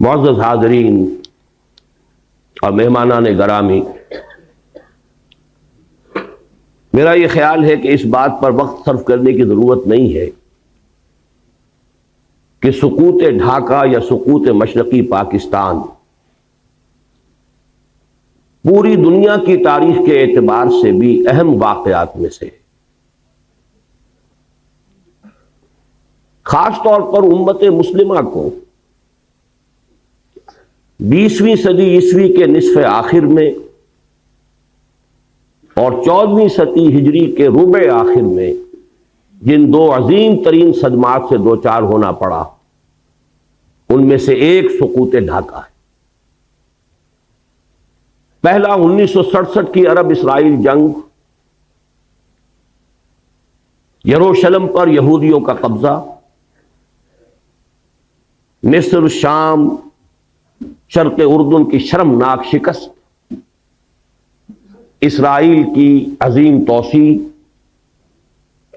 معزز حاضرین اور مہمانان گرامی، میرا یہ خیال ہے کہ اس بات پر وقت صرف کرنے کی ضرورت نہیں ہے کہ سقوط ڈھاکہ یا سقوط مشرقی پاکستان پوری دنیا کی تاریخ کے اعتبار سے بھی اہم واقعات میں سے، خاص طور پر امت مسلمہ کو 20ویں صدی عیسوی کے نصف آخر میں اور 14ویں صدی ہجری کے ربع آخر میں جن دو عظیم ترین صدمات سے دوچار ہونا پڑا، ان میں سے ایک سقوط ڈھاکہ ہے۔ پہلا 1967 کی عرب اسرائیل جنگ، یروشلم پر یہودیوں کا قبضہ، مصر، شام، شرق اردن کی شرمناک شکست، اسرائیل کی عظیم توسیع۔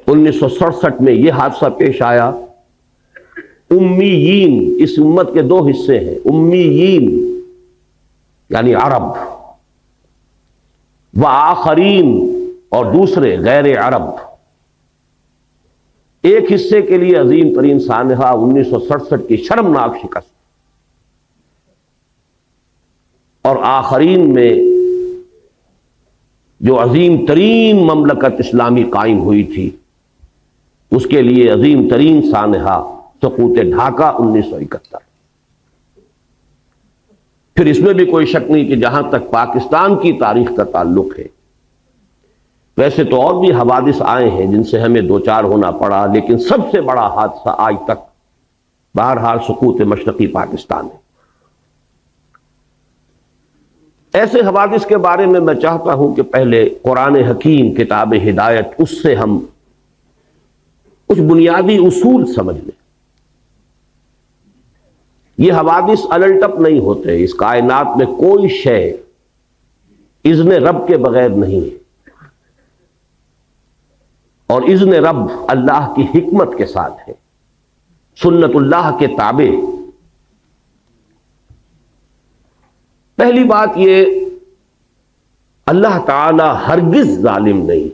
1967 میں یہ حادثہ پیش آیا۔ امیین، اس امت کے دو حصے ہیں، امیین یعنی عرب، وآخرین اور دوسرے غیر عرب۔ ایک حصے کے لیے عظیم ترین سانحہ 1967 کی شرمناک شکست، اور آخرین میں جو عظیم ترین مملکت اسلامی قائم ہوئی تھی، اس کے لیے عظیم ترین سانحہ سقوط ڈھاکہ 1971۔ پھر اس میں بھی کوئی شک نہیں کہ جہاں تک پاکستان کی تاریخ کا تعلق ہے، ویسے تو اور بھی حوادث آئے ہیں جن سے ہمیں دوچار ہونا پڑا، لیکن سب سے بڑا حادثہ آج تک بہرحال سقوط مشرقی پاکستان ہے۔ ایسے حوادث کے بارے میں میں چاہتا ہوں کہ پہلے قرآن حکیم کتاب ہدایت، اس سے ہم کچھ بنیادی اصول سمجھ لیں۔ یہ حوادث الٹپ نہیں ہوتے، اس کائنات میں کوئی شے اذن رب کے بغیر نہیں ہے، اور اذن رب اللہ کی حکمت کے ساتھ ہے، سنت اللہ کے تابع۔ پہلی بات یہ، اللہ تعالی ہرگز ظالم نہیں،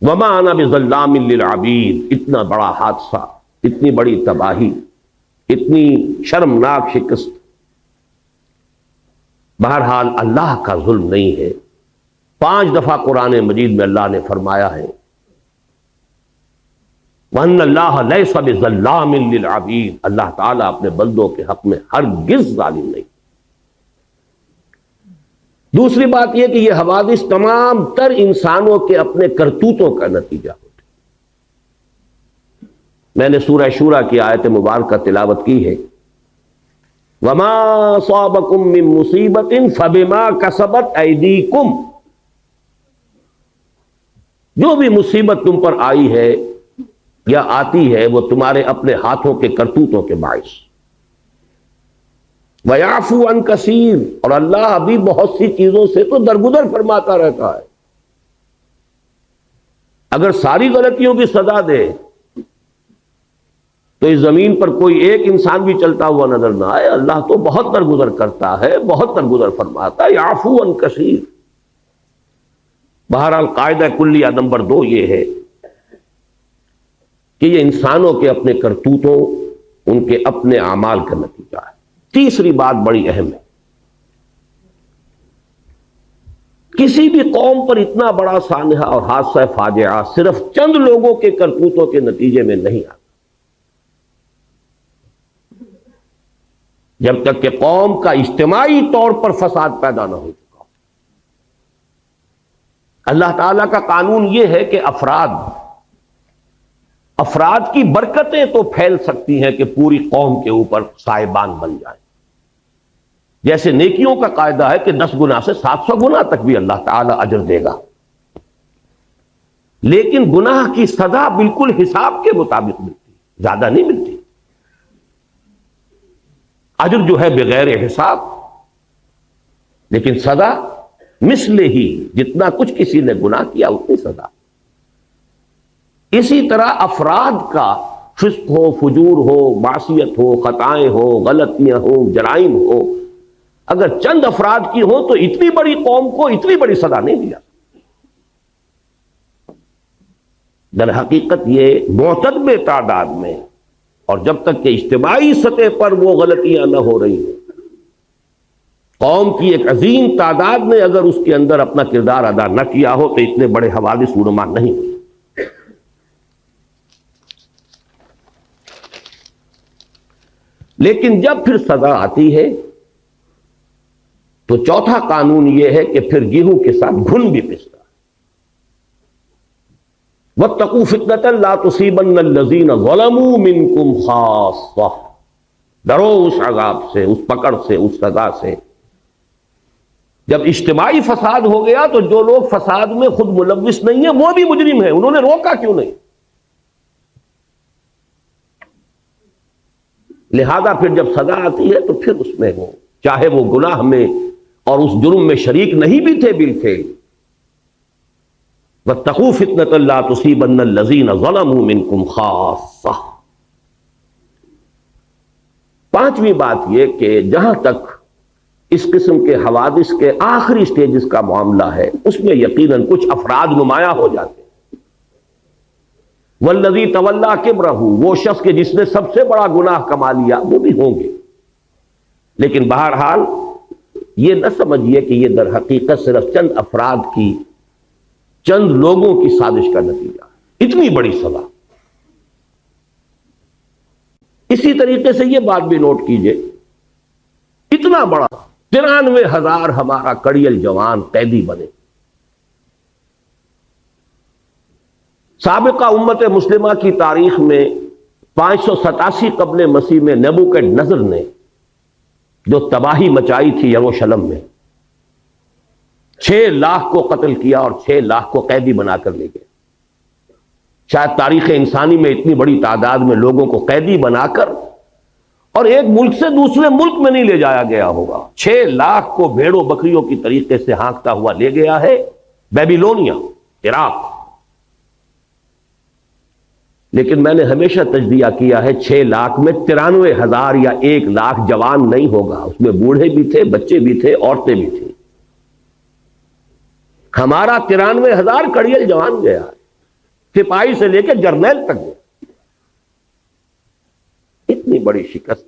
وما انا بظلام للعبید۔ اتنا بڑا حادثہ، اتنی بڑی تباہی، اتنی شرمناک شکست، بہرحال اللہ کا ظلم نہیں ہے۔ 5 دفعہ قرآن مجید میں اللہ نے فرمایا ہے وَأَنَّ اللَّهَ لَيْسَ بِظَلَّامٍ لِّلْعَبِيدِ، اللہ تعالیٰ اپنے بندوں کے حق میں ہرگز ظالم نہیں۔ دوسری بات یہ کہ یہ حوادث تمام تر انسانوں کے اپنے کرتوتوں کا نتیجہ ہوتے۔ میں نے سورہ شورى کی آیت مبارکہ تلاوت کی ہے، وَمَا أَصَابَكُم مِّن مُّصِيبَةٍ فَبِمَا كَسَبَتْ أَيْدِيكُمْ۔ جو بھی مصیبت تم پر آئی ہے یا آتی ہے، وہ تمہارے اپنے ہاتھوں کے کرتوتوں کے باعث۔ وَيَعْفُو عَن كَثِيرٍ، اور اللہ ابھی بہت سی چیزوں سے تو درگزر فرماتا رہتا ہے۔ اگر ساری غلطیوں کی سزا دے تو اس زمین پر کوئی ایک انسان بھی چلتا ہوا نظر نہ آئے۔ اللہ تو بہت درگزر کرتا ہے، بہت درگزر فرماتا ہے، یعفو عن کثیر۔ بہرحال قاعدہ کلیہ نمبر 2 یہ ہے کہ یہ انسانوں کے اپنے کرتوتوں، ان کے اپنے اعمال کا نتیجہ ہے۔ تیسری بات بڑی اہم ہے، کسی بھی قوم پر اتنا بڑا سانحہ اور حادثہ فاجعہ صرف چند لوگوں کے کرتوتوں کے نتیجے میں نہیں آتا۔ جب تک کہ قوم کا اجتماعی طور پر فساد پیدا نہ ہو چکا ہو۔ اللہ تعالیٰ کا قانون یہ ہے کہ افراد کی برکتیں تو پھیل سکتی ہیں کہ پوری قوم کے اوپر صاحبان بن جائیں۔ جیسے نیکیوں کا قاعدہ ہے کہ 10 گنا سے 700 گنا تک بھی اللہ تعالیٰ اجر دے گا، لیکن گناہ کی سزا بالکل حساب کے مطابق ملتی، زیادہ نہیں ملتی۔ اجر جو ہے بغیر حساب، لیکن سزا مثل ہی، جتنا کچھ کسی نے گناہ کیا اتنی سزا۔ اسی طرح افراد کا فسق ہو، فجور ہو، معصیت ہو، خطائیں ہو، غلطیاں ہو، جرائم ہو، اگر چند افراد کی ہو تو اتنی بڑی قوم کو اتنی بڑی سزا نہیں دیا۔ در حقیقت یہ معتدل تعداد میں، اور جب تک کہ اجتماعی سطح پر وہ غلطیاں نہ ہو رہی ہیں، قوم کی ایک عظیم تعداد نے اگر اس کے اندر اپنا کردار ادا نہ کیا ہو تو اتنے بڑے حوادث رونما نہیں ہوئے۔ لیکن جب پھر سزا آتی ہے تو چوتھا قانون یہ ہے کہ پھر گیہوں کے ساتھ گھن بھی پستا۔ واتقوا فتنة لا تصيبن الذين ظلموا منكم خاصة، ڈرو اس عذاب سے، اس پکڑ سے، اس سزا سے۔ جب اجتماعی فساد ہو گیا تو جو لوگ فساد میں خود ملوث نہیں ہیں وہ بھی مجرم ہیں، انہوں نے روکا کیوں نہیں؟ لہذا پھر جب سزا آتی ہے تو پھر اس میں وہ چاہے وہ گناہ میں اور اس جرم میں شریک نہیں بھی تھے بالفعل، واتقوا فتنة لا تصيبن الذين ظلموا منكم خاصة۔ پانچویں بات یہ کہ جہاں تک اس قسم کے حوادث کے آخری سٹیجز کا معاملہ ہے اس میں یقیناً کچھ افراد نمایاں ہو جاتے ہیں۔ والذی تولی کبرہ، وہ شخص کے جس نے سب سے بڑا گناہ کما لیا، وہ بھی ہوں گے۔ لیکن بہرحال یہ نہ سمجھیے کہ یہ در حقیقت صرف چند افراد کی، چند لوگوں کی سازش کا نتیجہ، اتنی بڑی سزا۔ اسی طریقے سے یہ بات بھی نوٹ کیجئے، اتنا بڑا 93,000 ہمارا کڑیل جوان قیدی بنے۔ سابقہ امت مسلمہ کی تاریخ میں 587 قبل مسیح میں نیبوکڈنیزر نے جو تباہی مچائی تھی یروشلم میں، 6 لاکھ کو قتل کیا اور 6 لاکھ کو قیدی بنا کر لے گئے۔ شاید تاریخ انسانی میں اتنی بڑی تعداد میں لوگوں کو قیدی بنا کر اور ایک ملک سے دوسرے ملک میں نہیں لے جایا گیا ہوگا۔ 6 لاکھ کو بھیڑوں بکریوں کی طریقے سے ہانکتا ہوا لے گیا ہے بیبیلونیا، عراق۔ لیکن میں نے ہمیشہ تجزیہ کیا ہے 6 لاکھ میں 93,000 یا 1 لاکھ جوان نہیں ہوگا، اس میں بوڑھے بھی تھے، بچے بھی تھے، عورتیں بھی تھیں۔ ہمارا 93,000 کڑیل جوان گیا، سپاہی سے لے کے جرنیل تک گیا۔ اتنی بڑی شکست،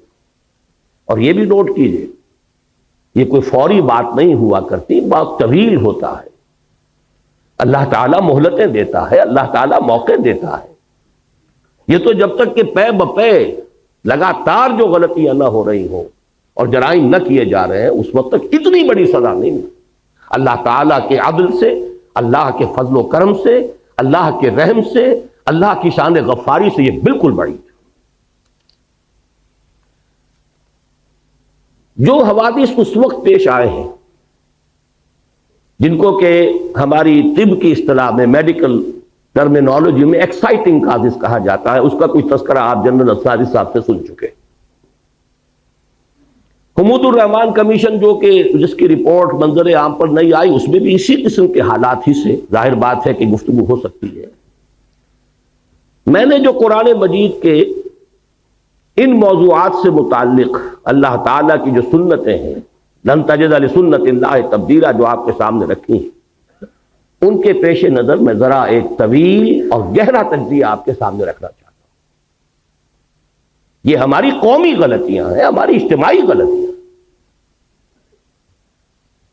اور یہ بھی نوٹ کیجئے یہ کوئی فوری بات نہیں ہوا کرتی، بات طویل ہوتا ہے۔ اللہ تعالیٰ مہلتیں دیتا ہے، اللہ تعالیٰ موقع دیتا ہے۔ یہ تو جب تک کہ پے بپے لگاتار جو غلطیاں نہ ہو رہی ہوں اور جرائم نہ کیے جا رہے ہیں اس وقت تک اتنی بڑی سزا نہیں ملتی۔ اللہ تعالیٰ کے عدل سے، اللہ کے فضل و کرم سے، اللہ کے رحم سے، اللہ کی شان غفاری سے یہ بالکل بڑی ہے۔ جو حوادث اس وقت پیش آئے ہیں جن کو کہ ہماری طب کی اصطلاح میں، میڈیکل ٹرمینالوجی میں ایکسائٹنگ کازز کہا جاتا ہے، اس کا کچھ تذکرہ آپ جنرل انصاری صاحب سے سن چکے۔ حمود الرحمان کمیشن جو کہ جس کی رپورٹ منظر عام پر نہیں آئی، اس میں بھی اسی قسم کے حالات ہی سے ظاہر بات ہے کہ گفتگو ہو سکتی ہے۔ میں نے جو قرآن مجید کے ان موضوعات سے متعلق اللہ تعالیٰ کی جو سنتیں ہیں، لن تجد لسنت اللہ تبدیلا، جو آپ کے سامنے رکھی ہیں، ان کے پیش نظر میں ذرا ایک طویل اور گہرا تجزیہ آپ کے سامنے رکھنا چاہتا ہوں۔ یہ ہماری قومی غلطیاں ہیں، ہماری اجتماعی غلطیاں۔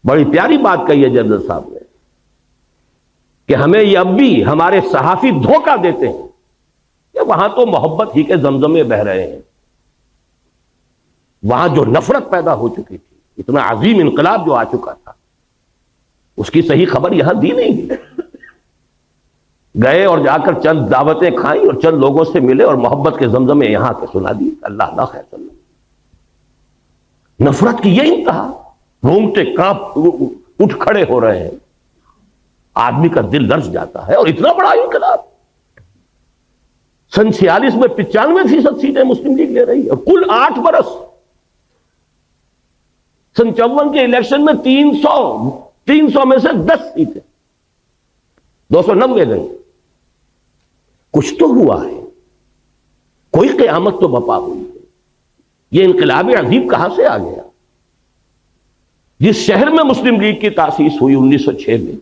بڑی پیاری بات کہی ہے جنرل صاحب نے کہ ہمیں یہ اب بھی ہمارے صحافی دھوکہ دیتے ہیں کہ وہاں تو محبت ہی کے زمزمے بہ رہے ہیں، وہاں جو نفرت پیدا ہو چکی تھی، اتنا عظیم انقلاب جو آ چکا تھا، اس کی صحیح خبر یہاں دی نہیں گئی۔ گئے اور جا کر چند دعوتیں کھائیں اور چند لوگوں سے ملے اور محبت کے زمزمے یہاں کے سنا دی۔ اللہ اللہ خیر صلی اللہ۔ نفرت کی یہ انتہا، رونگٹے کانپ اٹھ کھڑے ہو رہے ہیں، آدمی کا دل لرز جاتا ہے۔ اور اتنا بڑا انقلاب، سن 46 میں 95% سیٹیں مسلم لیگ لے رہی ہے، اور کل 8 برس۔ سن 54 کے الیکشن میں 300 میں سے 10 سیٹیں، 290 گئی۔ کچھ تو ہوا ہے۔ کوئی قیامت تو بپا ہوئی ہے. یہ انقلاب عظیم کہاں سے آ گیا؟ جس شہر میں مسلم لیگ کی تاسیس ہوئی 1906 میں،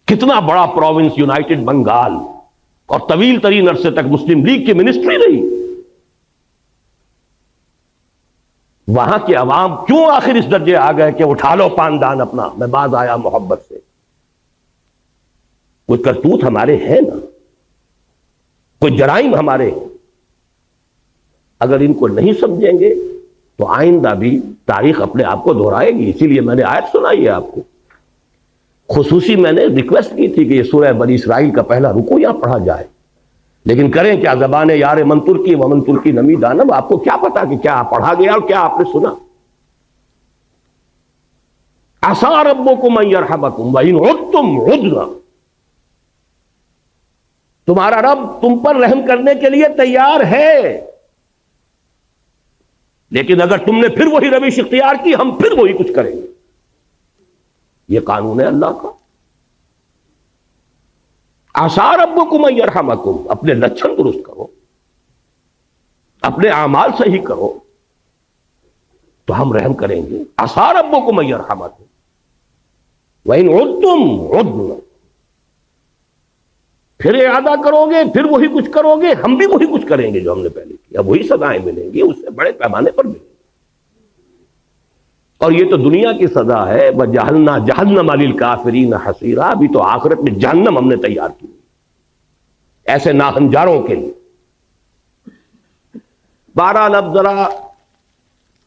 کتنا بڑا پروونس یونائٹڈ بنگال، اور طویل ترین عرصے تک مسلم لیگ کی منسٹری رہی. وہاں کے عوام کیوں آخر اس درجے آ گئے کہ اٹھا لو پاندان اپنا، میں باز آیا محبت سے؟ کوئی کرتوت ہمارے ہیں نا، کوئی جرائم ہمارے ہیں. اگر ان کو نہیں سمجھیں گے تو آئندہ بھی تاریخ اپنے آپ کو دہرائے گی. اسی لیے میں نے آیت سنائی ہے آپ کو. خصوصی میں نے ریکویسٹ کی تھی کہ یہ سورہ بنی اسرائیل کا پہلا رکوع یہاں پڑھا جائے، لیکن کریں کیا، زبان یار من ترکی ومن ترکی نمی دانب. آپ کو کیا پتا کہ کیا پڑھا گیا اور کیا آپ نے سنا. عسیٰ ربکم ان یرحمکم وان عدتم عدنا. تمہارا رب تم پر رحم کرنے کے لیے تیار ہے، لیکن اگر تم نے پھر وہی روش اختیار کی، ہم پھر وہی کچھ کریں گے. یہ قانون ہے اللہ کا. عسیٰ ربکم ان یرحمکم. اپنے لچھن درست کرو، اپنے اعمال صحیح کرو تو ہم رحم کریں گے. عسیٰ ربکم ان یرحمکم وان عدتم عدنا. پھر ارادہ کرو گے، پھر وہی کچھ کرو گے، ہم بھی وہی کچھ کریں گے جو ہم نے پہلے کیا. وہی سزائیں ملیں گی، اس سے بڑے پیمانے پر ملیں گی. اور یہ تو دنیا کی سزا ہے. وَجَعَلْنَا جَهَنَّمَ لِلْكَافِرِينَ حَصِيرًا. ابھی تو آخرت میں جہنم ہم نے تیار کی ایسے ناہنجاروں کے لیے. بہرحال اب ذرا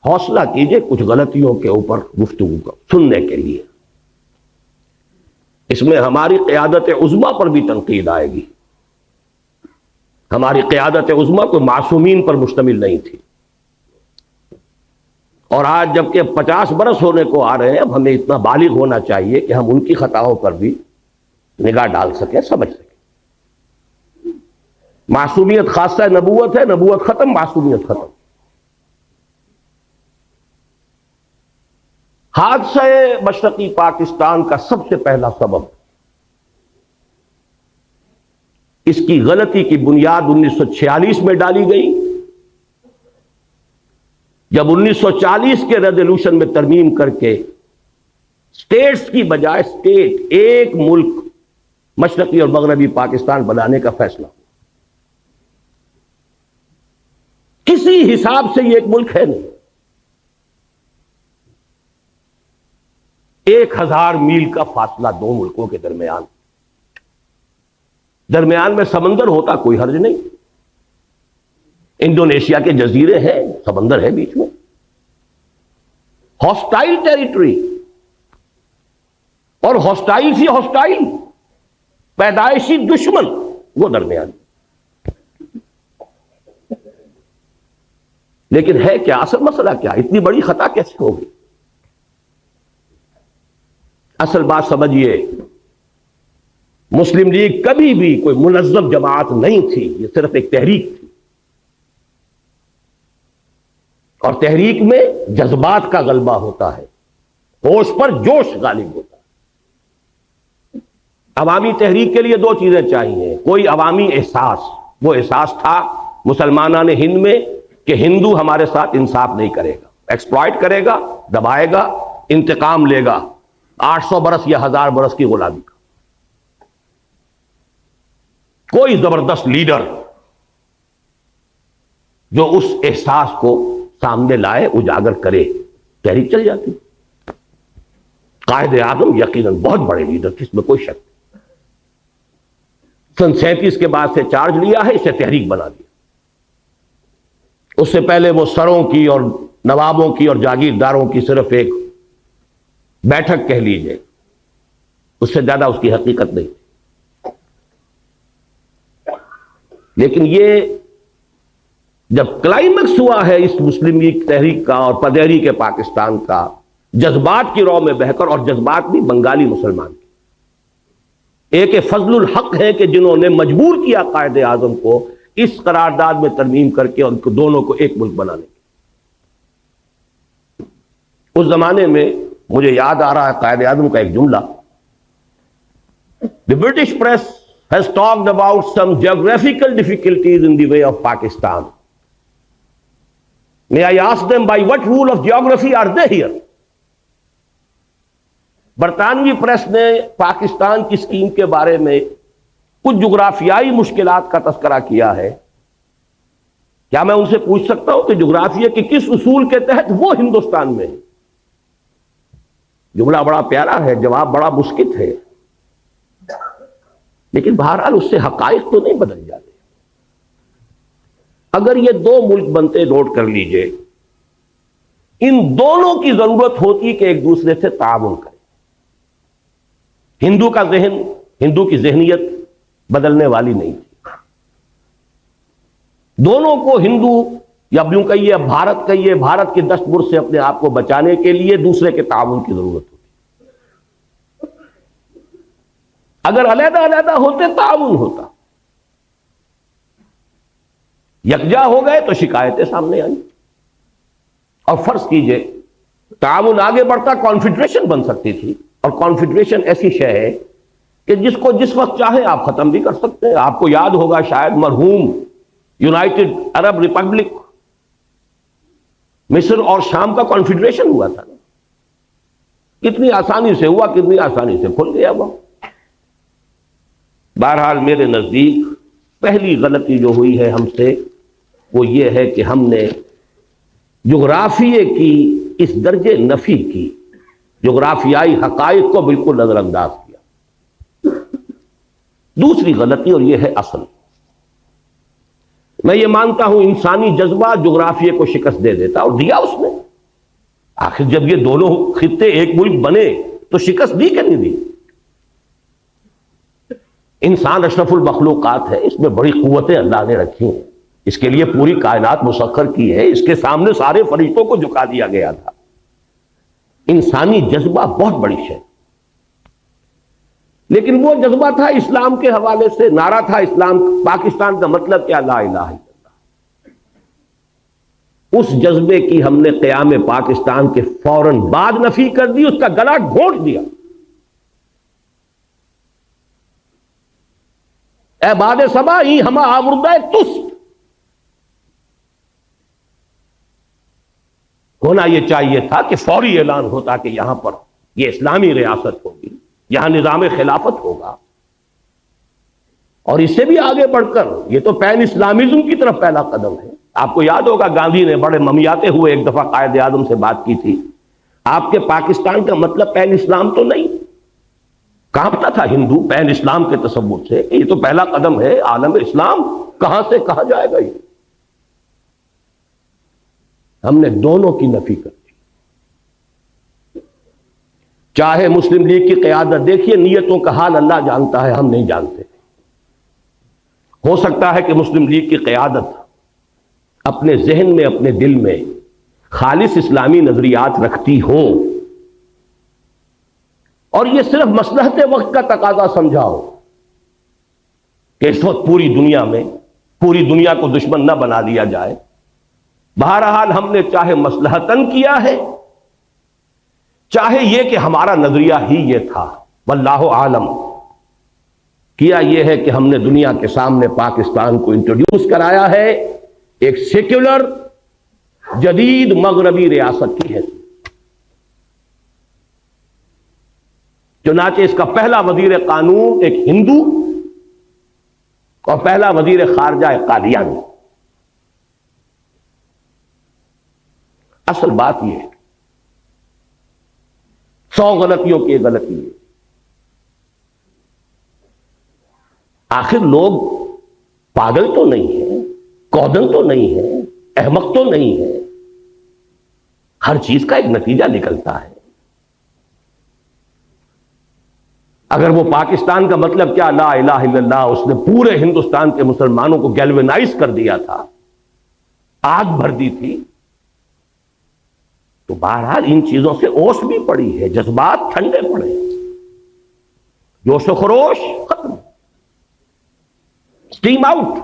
حوصلہ کیجئے کچھ غلطیوں کے اوپر گفتگو کا سننے کے لیے. اس میں ہماری قیادت عظمیٰ پر بھی تنقید آئے گی. ہماری قیادت عظمیٰ کوئی معصومین پر مشتمل نہیں تھی، اور آج جبکہ 50 برس ہونے کو آ رہے ہیں، اب ہمیں اتنا بالغ ہونا چاہیے کہ ہم ان کی خطاؤں پر بھی نگاہ ڈال سکیں، سمجھ سکیں. معصومیت خاصہ نبوت ہے، نبوت ختم، معصومیت ختم. حادثہ مشرقی پاکستان کا سب سے پہلا سبب، اس کی غلطی کی بنیاد 1946 میں ڈالی گئی، جب 1940 کے ریزولوشن میں ترمیم کر کے اسٹیٹس کی بجائے اسٹیٹ، ایک ملک مشرقی اور مغربی پاکستان بنانے کا فیصلہ ہوا. کسی حساب سے یہ ایک ملک ہے نہیں. 1000 میل کا فاصلہ دو ملکوں کے درمیان میں سمندر ہوتا کوئی حرج نہیں. انڈونیشیا کے جزیرے ہیں، سمندر ہے بیچ میں. ہاسٹائل ٹیریٹری، اور ہاسٹائل سی ہاسٹائل، پیدائشی دشمن وہ درمیان. لیکن ہے کیا اصل مسئلہ؟ کیا اتنی بڑی خطا کیسے ہوگی؟ اصل بات سمجھیے، مسلم لیگ کبھی بھی کوئی منظم جماعت نہیں تھی، یہ صرف ایک تحریک تھی. اور تحریک میں جذبات کا غلبہ ہوتا ہے، ہوش پر جوش غالب ہوتا ہے. عوامی تحریک کے لیے دو چیزیں چاہیے. کوئی عوامی احساس، وہ احساس تھا مسلمانان ہند میں کہ ہندو ہمارے ساتھ انصاف نہیں کرے گا، ایکسپلائٹ کرے گا، دبائے گا، انتقام لے گا 800 برس یا 1000 برس کی غلامی کا. کوئی زبردست لیڈر جو اس احساس کو سامنے لائے، اجاگر کرے، تحریک چل جاتی. قائد اعظم یقیناً بہت بڑے لیڈر تھے، اس میں کوئی شک نہیں. سن 37 کے بعد سے چارج لیا ہے، اسے تحریک بنا دیا. اس سے پہلے وہ سروں کی اور نوابوں کی اور جاگیرداروں کی صرف ایک بیٹھک کہہ لیجئے، اس سے زیادہ اس کی حقیقت نہیں. لیکن یہ جب کلائمیکس ہوا ہے اس مسلم لیگ تحریک کا اور پدیری کے پاکستان کا، جذبات کی رو میں بہ کر، اور جذبات بھی بنگالی مسلمان کی، ایک فضل الحق ہے کہ جنہوں نے مجبور کیا قائد اعظم کو اس قرارداد میں ترمیم کر کے ان کو دونوں کو ایک ملک بنانے کی. اس زمانے میں مجھے یاد آ رہا ہے قائد اعظم کا ایک جملہ. The British press has talked about some geographical difficulties in the way of Pakistan. May I ask them, by what rule of geography are they here? برطانوی پریس نے پاکستان کی اسکیم کے بارے میں کچھ جغرافیائی مشکلات کا تذکرہ کیا ہے. کیا میں ان سے پوچھ سکتا ہوں کہ جغرافیہ کے کس اصول کے تحت وہ ہندوستان میں ہے؟ جملہ بڑا پیارا ہے، جواب بڑا مسکت ہے، لیکن بہرحال اس سے حقائق تو نہیں بدل جاتے. اگر یہ دو ملک بنتے، نوٹ کر لیجئے، ان دونوں کی ضرورت ہوتی کہ ایک دوسرے سے تعاون کریں. ہندو کا ذہن، ہندو کی ذہنیت بدلنے والی نہیں تھی. دونوں کو ہندو یا یوں کہیے بھارت کہیے، بھارت کے دستبر سے اپنے آپ کو بچانے کے لیے دوسرے کے تعاون کی ضرورت ہوتی. اگر علیحدہ علیحدہ ہوتے تعاون ہوتا، یکجا ہو گئے تو شکایتیں سامنے آئیں. اور فرض کیجئے تعاون آگے بڑھتا، کانفیڈریشن بن سکتی تھی. اور کانفیڈریشن ایسی شے ہے کہ جس کو جس وقت چاہیں آپ ختم بھی کر سکتے ہیں. آپ کو یاد ہوگا شاید مرحوم یونائٹڈ عرب ریپبلک مصر اور شام کا کانفیڈریشن ہوا تھا. کتنی آسانی سے ہوا، کتنی آسانی سے کھل گیا وہ. بہرحال میرے نزدیک پہلی غلطی جو ہوئی ہے ہم سے وہ یہ ہے کہ ہم نے جغرافیے کی اس درجے نفی کی، جغرافیائی حقائق کو بالکل نظر انداز کیا. دوسری غلطی، اور یہ ہے اصل، میں یہ مانتا ہوں انسانی جذبہ جغرافیے کو شکست دے دیتا، اور دیا اس نے. آخر جب یہ دونوں خطے ایک ملک بنے تو شکست دی کہ نہیں دی؟ انسان اشرف المخلوقات ہے، اس میں بڑی قوتیں اللہ نے رکھی ہیں، اس کے لیے پوری کائنات مسخر کی ہے، اس کے سامنے سارے فرشتوں کو جھکا دیا گیا تھا. انسانی جذبہ بہت بڑی شے، لیکن وہ جذبہ تھا اسلام کے حوالے سے. نعرہ تھا اسلام، پاکستان کا مطلب کیا؟ لا الہ الا اللہ. اس جذبے کی ہم نے قیام پاکستان کے فوراً بعد نفی کر دی، اس کا گلا گھونٹ دیا. اے باد صبا ہی ہما آوردہ تست، ہونا یہ چاہیے تھا کہ فوری اعلان ہوتا کہ یہاں پر یہ اسلامی ریاست ہوگی، یہاں نظام خلافت ہوگا. اور اس سے بھی آگے بڑھ کر یہ تو پین اسلامزم کی طرف پہلا قدم ہے. آپ کو یاد ہوگا گاندھی نے بڑے ممیاتے ہوئے ایک دفعہ قائد اعظم سے بات کی تھی. آپ کے پاکستان کا مطلب پین اسلام تو نہیں؟ کانپتا تھا ہندو پین اسلام کے تصور سے کہ یہ تو پہلا قدم ہے، عالم اسلام کہاں سے کہاں جائے گا. یہ ہم نے دونوں کی نفی کر دی. چاہے مسلم لیگ کی قیادت، دیکھیے نیتوں کا حال اللہ جانتا ہے، ہم نہیں جانتے. ہو سکتا ہے کہ مسلم لیگ کی قیادت اپنے ذہن میں، اپنے دل میں خالص اسلامی نظریات رکھتی ہو، اور یہ صرف مصلحت وقت کا تقاضا سمجھاؤ کہ اس وقت پوری دنیا میں پوری دنیا کو دشمن نہ بنا دیا جائے. بہرحال ہم نے چاہے مصلحتاً کیا ہے، چاہے یہ کہ ہمارا نظریہ ہی یہ تھا، واللہ عالم، کیا یہ ہے کہ ہم نے دنیا کے سامنے پاکستان کو انٹروڈیوس کرایا ہے ایک سیکولر جدید مغربی ریاست کی حیثیت. چنانچہ اس کا پہلا وزیر قانون ایک ہندو اور پہلا وزیر خارجہ ایک قادیانی. اصل بات یہ ہے، 100 غلطیوں کی غلطی ہے. آخر لوگ پاگل تو نہیں ہیں، کودن تو نہیں ہے، احمق تو نہیں ہے. ہر چیز کا ایک نتیجہ نکلتا ہے. اگر وہ پاکستان کا مطلب کیا لا الہ الا اللہ، اس نے پورے ہندوستان کے مسلمانوں کو گیلوینائز کر دیا تھا، آگ بھر دی تھی، تو بہرحال ان چیزوں سے اوس بھی پڑی ہے، جذبات ٹھنڈے پڑے، جوش و خروش ختم، اسٹیم آؤٹ.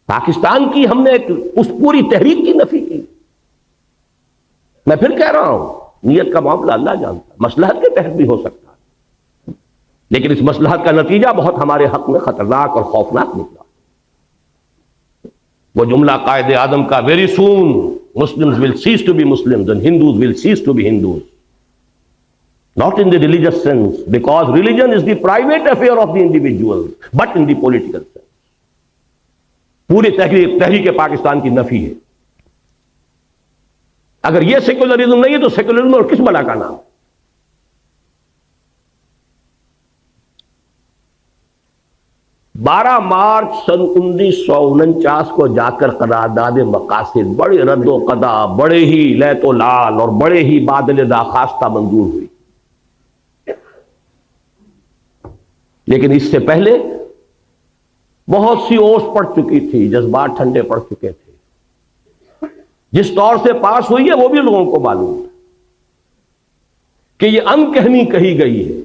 پاکستان کی ہم نے اس پوری تحریک کی نفی کی. میں پھر کہہ رہا ہوں، نیت کا معاملہ اللہ جانتا، مصلحت کے تحت بھی ہو سکتا ہے. لیکن اس مصلحت کا نتیجہ بہت ہمارے حق میں خطرناک اور خوفناک نکلا. وہ جملہ قائد اعظم کا very soon Muslims will cease to be Muslims and Hindus will cease to be Hindus. Not in the religious sense, because religion is the private affair of the individual, but in the political sense. پوری تحریک پاکستان کی نفی ہے. اگر یہ secularism نہیں ہے تو سیکولرزم اور کس بلا کا نام؟ 12 مارچ سن 1949 کو جا کر قرارداد مقاصد بڑے رد و قدا، بڑے ہی لیت و لال اور بڑے ہی بادل داخواستہ منظور ہوئی. لیکن اس سے پہلے بہت سی اوس پڑ چکی تھی، جذبات ٹھنڈے پڑ چکے تھے. جس طور سے پاس ہوئی ہے وہ بھی لوگوں کو معلوم ہے کہ یہ انکہنی کہی گئی ہے.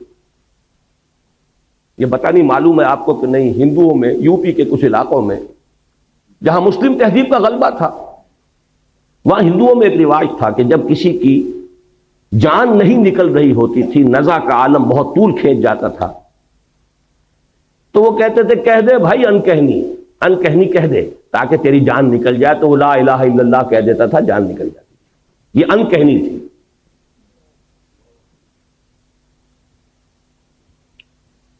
یہ پتہ نہیں معلوم ہے آپ کو کہ نہیں، ہندوؤں میں یو پی کے کچھ علاقوں میں جہاں مسلم تہذیب کا غلبہ تھا، وہاں ہندوؤں میں ایک رواج تھا کہ جب کسی کی جان نہیں نکل رہی ہوتی تھی، نزع کا عالم بہت طول کھینچ جاتا تھا، تو وہ کہتے تھے کہہ دے بھائی انکہنی کہہ دے تاکہ تیری جان نکل جائے. تو وہ لا الہ الا اللہ کہہ دیتا تھا، جان نکل جاتی تھی. یہ انکہنی تھی.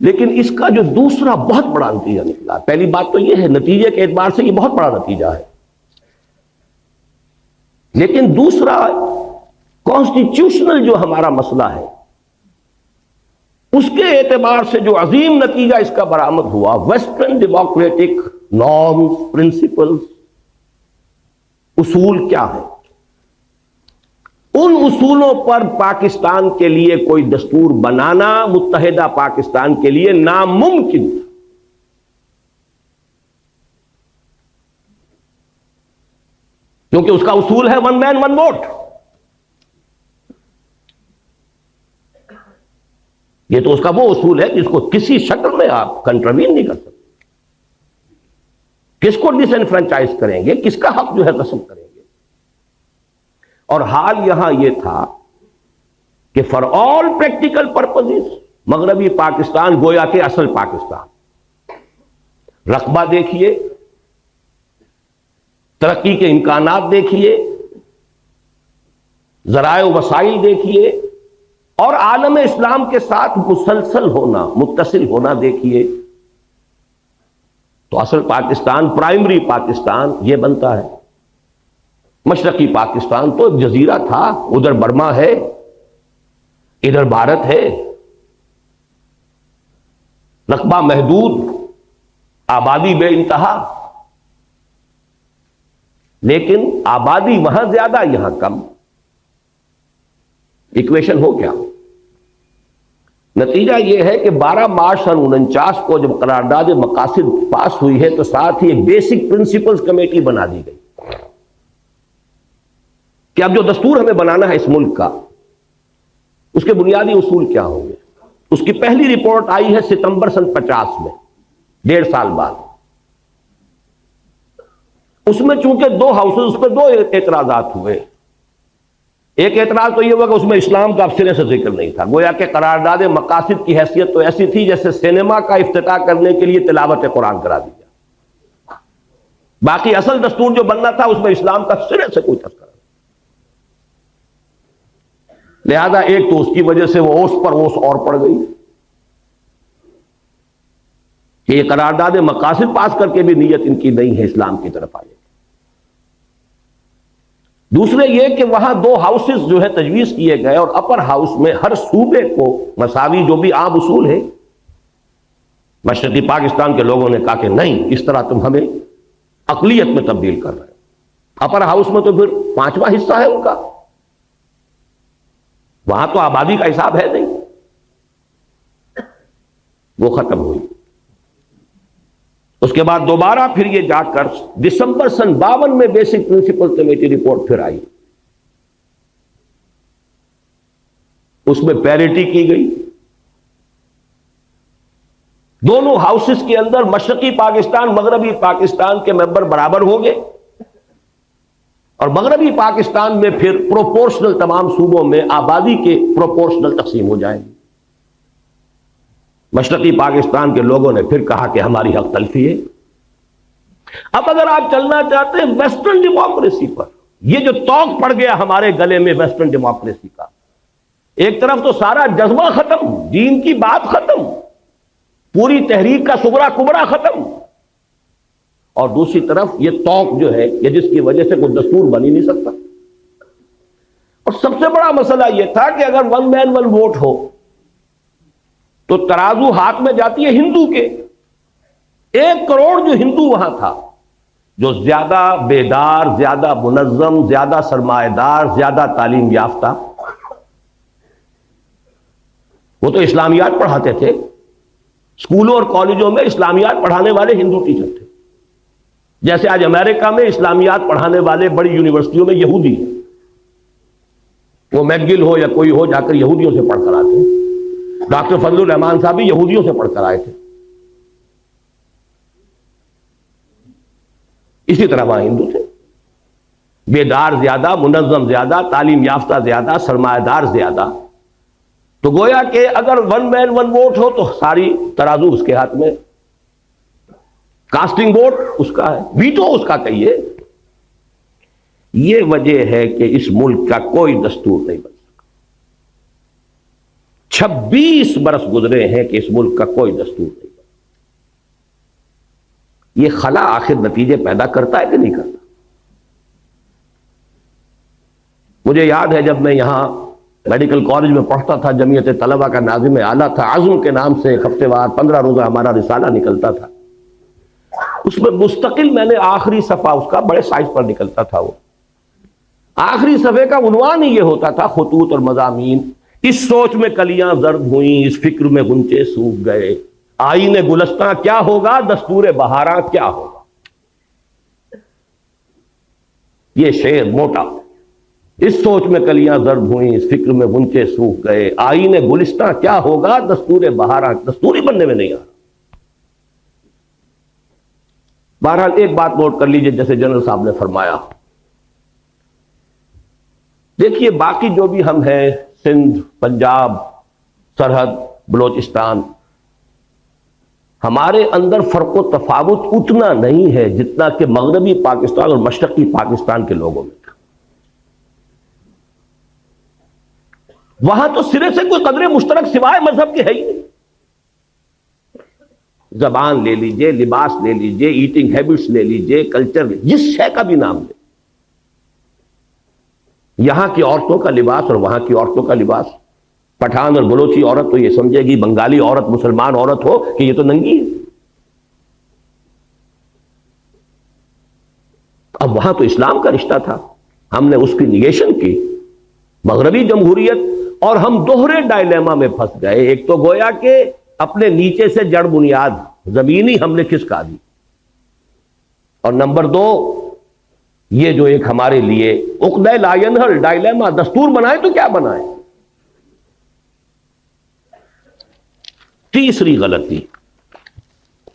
لیکن اس کا جو دوسرا بہت بڑا نتیجہ نکلا، پہلی بات تو یہ ہے نتیجے کے اعتبار سے یہ بہت بڑا نتیجہ ہے، لیکن دوسرا کانسٹیٹیوشنل جو ہمارا مسئلہ ہے اس کے اعتبار سے جو عظیم نتیجہ اس کا برآمد ہوا، ویسٹرن ڈیموکریٹک نارمز، پرنسپلز، اصول کیا ہے؟ ان اصولوں پر پاکستان کے لیے کوئی دستور بنانا متحدہ پاکستان کے لیے ناممکن تھا. کیونکہ اس کا اصول ہے ون مین ون ووٹ. یہ تو اس کا وہ اصول ہے جس کو کسی شکل میں آپ کنٹروین نہیں کر سکتے. کس کو ڈس انفرنچائز کریں گے، کس کا حق جو ہے قسم کریں گے. اور حال یہاں یہ تھا کہ فار آل پریکٹیکل پرپزز مغربی پاکستان گویا کہ اصل پاکستان. رقبہ دیکھیے، ترقی کے امکانات دیکھیے، ذرائع و وسائل دیکھیے، اور عالم اسلام کے ساتھ مسلسل ہونا، متصل ہونا دیکھیے، تو اصل پاکستان، پرائمری پاکستان یہ بنتا ہے. مشرقی پاکستان تو ایک جزیرہ تھا، ادھر برما ہے، ادھر بھارت ہے. رقبہ محدود، آبادی بے انتہا، لیکن آبادی وہاں زیادہ یہاں کم. ایکویشن ہو کیا؟ نتیجہ یہ ہے کہ 12 مارچ سن 49 کو جب قرارداد مقاصد پاس ہوئی ہے تو ساتھ ہی ایک بیسک پرنسپلز کمیٹی بنا دی گئی کہ اب جو دستور ہمیں بنانا ہے اس ملک کا، اس کے بنیادی اصول کیا ہوں گے. اس کی پہلی رپورٹ آئی ہے ستمبر سن 50 میں، 1.5 سال بعد. اس میں چونکہ 2 ہاؤسز، اس پہ 2 اعتراضات ہوئے. ایک اعتراض تو یہ ہوا کہ اس میں اسلام کا اب سرے سے ذکر نہیں تھا، گویا کہ قرارداد مقاصد کی حیثیت تو ایسی تھی جیسے سینما کا افتتاح کرنے کے لیے تلاوت قرآن کرا دیا. باقی اصل دستور جو بننا تھا اس میں اسلام کا سرے سے کوئی تذکرہ نہیں. لہذا ایک تو اس کی وجہ سے وہ اوس پر اوس اور پڑ گئی کہ یہ قرارداد مقاصد پاس کر کے بھی نیت ان کی نہیں ہے اسلام کی طرف آنے کی. دوسرے یہ کہ وہاں 2 ہاؤسز جو ہے تجویز کیے گئے، اور اپر ہاؤس میں ہر صوبے کو مساوی، جو بھی عام اصول ہے. مشرقی پاکستان کے لوگوں نے کہا کہ نہیں، اس طرح تم ہمیں اقلیت میں تبدیل کر رہے ہو. اپر ہاؤس میں تو پھر 5واں حصہ ہے ان کا، وہاں تو آبادی کا حساب ہے نہیں. وہ ختم ہوئی. اس کے بعد دوبارہ پھر یہ جا کر دسمبر سن 52 میں بیسک پرنسپل کمیٹی رپورٹ پھر آئی. اس میں پیرٹی کی گئی. دونوں ہاؤسز کے اندر مشرقی پاکستان، مغربی پاکستان کے ممبر برابر ہوں گے، اور مغربی پاکستان میں پھر پروپورشنل تمام صوبوں میں آبادی کے پروپورشنل تقسیم ہو جائے گی. مشرقی پاکستان کے لوگوں نے پھر کہا کہ ہماری حق تلفی ہے۔ اب اگر آپ چلنا چاہتے ہیں ویسٹرن ڈیموکریسی پر، یہ جو توق پڑ گیا ہمارے گلے میں ویسٹرن ڈیموکریسی کا، ایک طرف تو سارا جذبہ ختم، دین کی بات ختم، پوری تحریک کا صغرا کبرا ختم، اور دوسری طرف یہ توق جو ہے یہ جس کی وجہ سے کوئی دستور بن ہی نہیں سکتا۔ اور سب سے بڑا مسئلہ یہ تھا کہ اگر ون مین ون ووٹ ہو تو ترازو ہاتھ میں جاتی ہے ہندو کے، 1 کروڑ جو ہندو وہاں تھا، جو زیادہ بیدار، زیادہ منظم، زیادہ سرمایہ دار، زیادہ تعلیم یافتہ، وہ تو اسلامیات پڑھاتے تھے، اسکولوں اور کالجوں میں اسلامیات پڑھانے والے ہندو ٹیچر تھے، جیسے آج امریکہ میں اسلامیات پڑھانے والے بڑی یونیورسٹیوں میں یہودی ہیں، وہ میکگل ہو یا کوئی ہو جا کر یہودیوں سے پڑھ کر آتے ہیں۔ ڈاکٹر فضل الرحمان صاحب بھی یہودیوں سے پڑھ کر آئے تھے، اسی طرح وہاں ہندو تھے، بیدار زیادہ، منظم زیادہ، تعلیم یافتہ زیادہ، سرمایہ دار زیادہ۔ تو گویا کہ اگر ون مین ون ووٹ ہو تو ساری ترازو اس کے ہاتھ میں، کاسٹنگ ووٹ اس کا ہے، ویٹو اس کا کہیے۔ یہ وجہ ہے کہ اس ملک کا کوئی دستور نہیں بن سکا۔ 26 برس گزرے ہیں کہ اس ملک کا کوئی دستور نہیں بنا۔ یہ خلا آخر نتیجے پیدا کرتا ہے کہ نہیں کرتا؟ مجھے یاد ہے جب میں یہاں میڈیکل کالج میں پڑھتا تھا، جمعیت طلبہ کا ناظم اعلیٰ تھا، عزم کے نام سے ہفتے وار 15 روزہ ہمارا رسالہ نکلتا تھا، اس میں مستقل میں نے آخری صفحہ اس کا بڑے سائز پر نکلتا تھا، وہ آخری صفحے کا عنوان ہی یہ ہوتا تھا، خطوط اور مضامین، اس سوچ میں کلیاں زرد ہوئیں، اس فکر میں غنچے سوکھ گئے، آئین گلستاں کیا ہوگا، دستور بہاراں کیا ہوگا۔ یہ شعر موٹا، اس سوچ میں کلیاں زرد ہوئیں، اس فکر میں غنچے سوکھ گئے، آئین گلستاں کیا ہوگا، دستور بہاراں، دستوری بننے میں نہیں آ رہا۔ بہرحال ایک بات نوٹ کر لیجئے، جیسے جنرل صاحب نے فرمایا، دیکھیے باقی جو بھی ہم ہیں، سندھ، پنجاب، سرحد، بلوچستان، ہمارے اندر فرق و تفاوت اتنا نہیں ہے جتنا کہ مغربی پاکستان اور مشرقی پاکستان کے لوگوں میں تھا۔ وہاں تو سرے سے کوئی قدر مشترک سوائے مذہب کے ہے ہی نہیں۔ زبان لے لیجئے، لباس لے لیجئے، ایٹنگ ہیبٹس لے لیجئے، کلچر، جس شے کا بھی نام لے، یہاں کی عورتوں کا لباس اور وہاں کی عورتوں کا لباس، پٹھان اور بلوچی عورت تو یہ سمجھے گی، بنگالی عورت مسلمان عورت ہو کہ یہ تو ننگی ہے۔ اب وہاں تو اسلام کا رشتہ تھا، ہم نے اس کی نیگیشن کی، مغربی جمہوریت، اور ہم دوہرے ڈائلیما میں پھنس گئے۔ ایک تو گویا کہ اپنے نیچے سے جڑ بنیاد زمینی ہم نے کھسکا دی، اور نمبر 2 یہ جو ایک ہمارے لیے عقدہ لا ینحل ڈائلیما، دستور بنائے تو کیا بنائے۔ تیسری غلطی،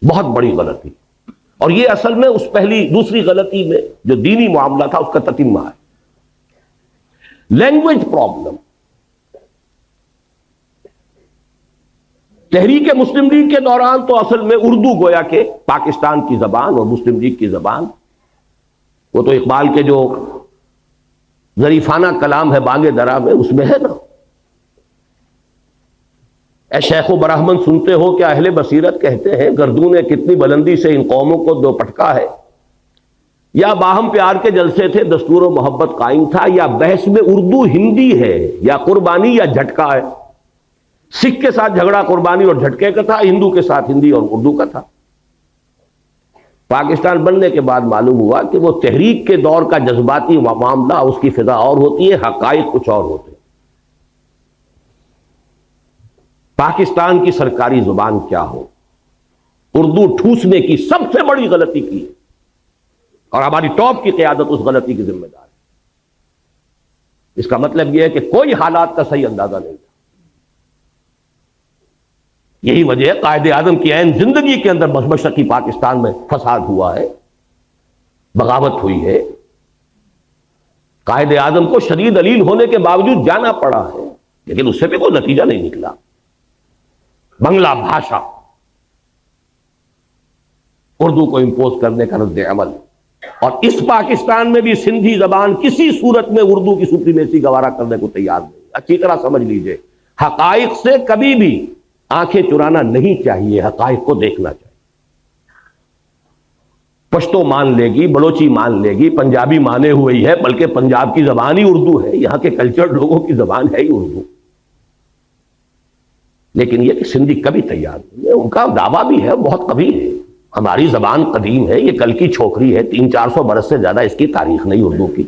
بہت بڑی غلطی، اور یہ اصل میں اس دوسری غلطی میں جو دینی معاملہ تھا اس کا تتمہ ہے، لینگویج پرابلم۔ تحریک مسلم لیگ کے دوران تو اصل میں اردو گویا کہ پاکستان کی زبان اور مسلم لیگ کی زبان، وہ تو اقبال کے جو ظریفانہ کلام ہے بانگ درا میں، اس میں ہے نا، اے شیخ و برہمن سنتے ہو کیا اہل بصیرت کہتے ہیں، گردوں نے کتنی بلندی سے ان قوموں کو دو پٹکا ہے، یا باہم پیار کے جلسے تھے دستور و محبت قائم تھا، یا بحث میں اردو ہندی ہے، یا قربانی یا جھٹکا ہے۔ سکھ کے ساتھ جھگڑا قربانی اور جھٹکے کا تھا، ہندو کے ساتھ ہندی اور اردو کا تھا۔ پاکستان بننے کے بعد معلوم ہوا کہ وہ تحریک کے دور کا جذباتی معاملہ، اس کی فضا اور ہوتی ہے، حقائق کچھ اور ہوتے ہیں۔ پاکستان کی سرکاری زبان کیا ہو، اردو ٹھوسنے کی سب سے بڑی غلطی کی ہے، اور ہماری ٹاپ کی قیادت اس غلطی کی ذمہ دار ہے۔ اس کا مطلب یہ ہے کہ کوئی حالات کا صحیح اندازہ نہیں تھا۔ یہی وجہ ہے قائد اعظم کی عین زندگی کے اندر مشرقی پاکستان میں فساد ہوا ہے، بغاوت ہوئی ہے، قائد اعظم کو شدید علیل ہونے کے باوجود جانا پڑا ہے، لیکن اس سے بھی کوئی نتیجہ نہیں نکلا۔ بنگلہ بھاشا، اردو کو امپوز کرنے کا رد عمل، اور اس پاکستان میں بھی سندھی زبان کسی صورت میں اردو کی سپریمیسی گوارا کرنے کو تیار نہیں۔ اچھی طرح سمجھ لیجئے، حقائق سے کبھی بھی آنکھیں چرانا نہیں چاہیے، حقائق کو دیکھنا چاہیے۔ پشتو مان لے گی، بلوچی مان لے گی، پنجابی مانے ہوئے ہی ہے، بلکہ پنجاب کی زبان ہی اردو ہے، یہاں کے کلچر لوگوں کی زبان ہے ہی اردو، لیکن یہ کہ سندھی کبھی تیار نہیں ہے۔ ان کا دعویٰ بھی ہے، بہت قوی ہے، ہماری زبان قدیم ہے، یہ کل کی چھوکری ہے، 300-400 برس سے زیادہ اس کی تاریخ نہیں اردو کی۔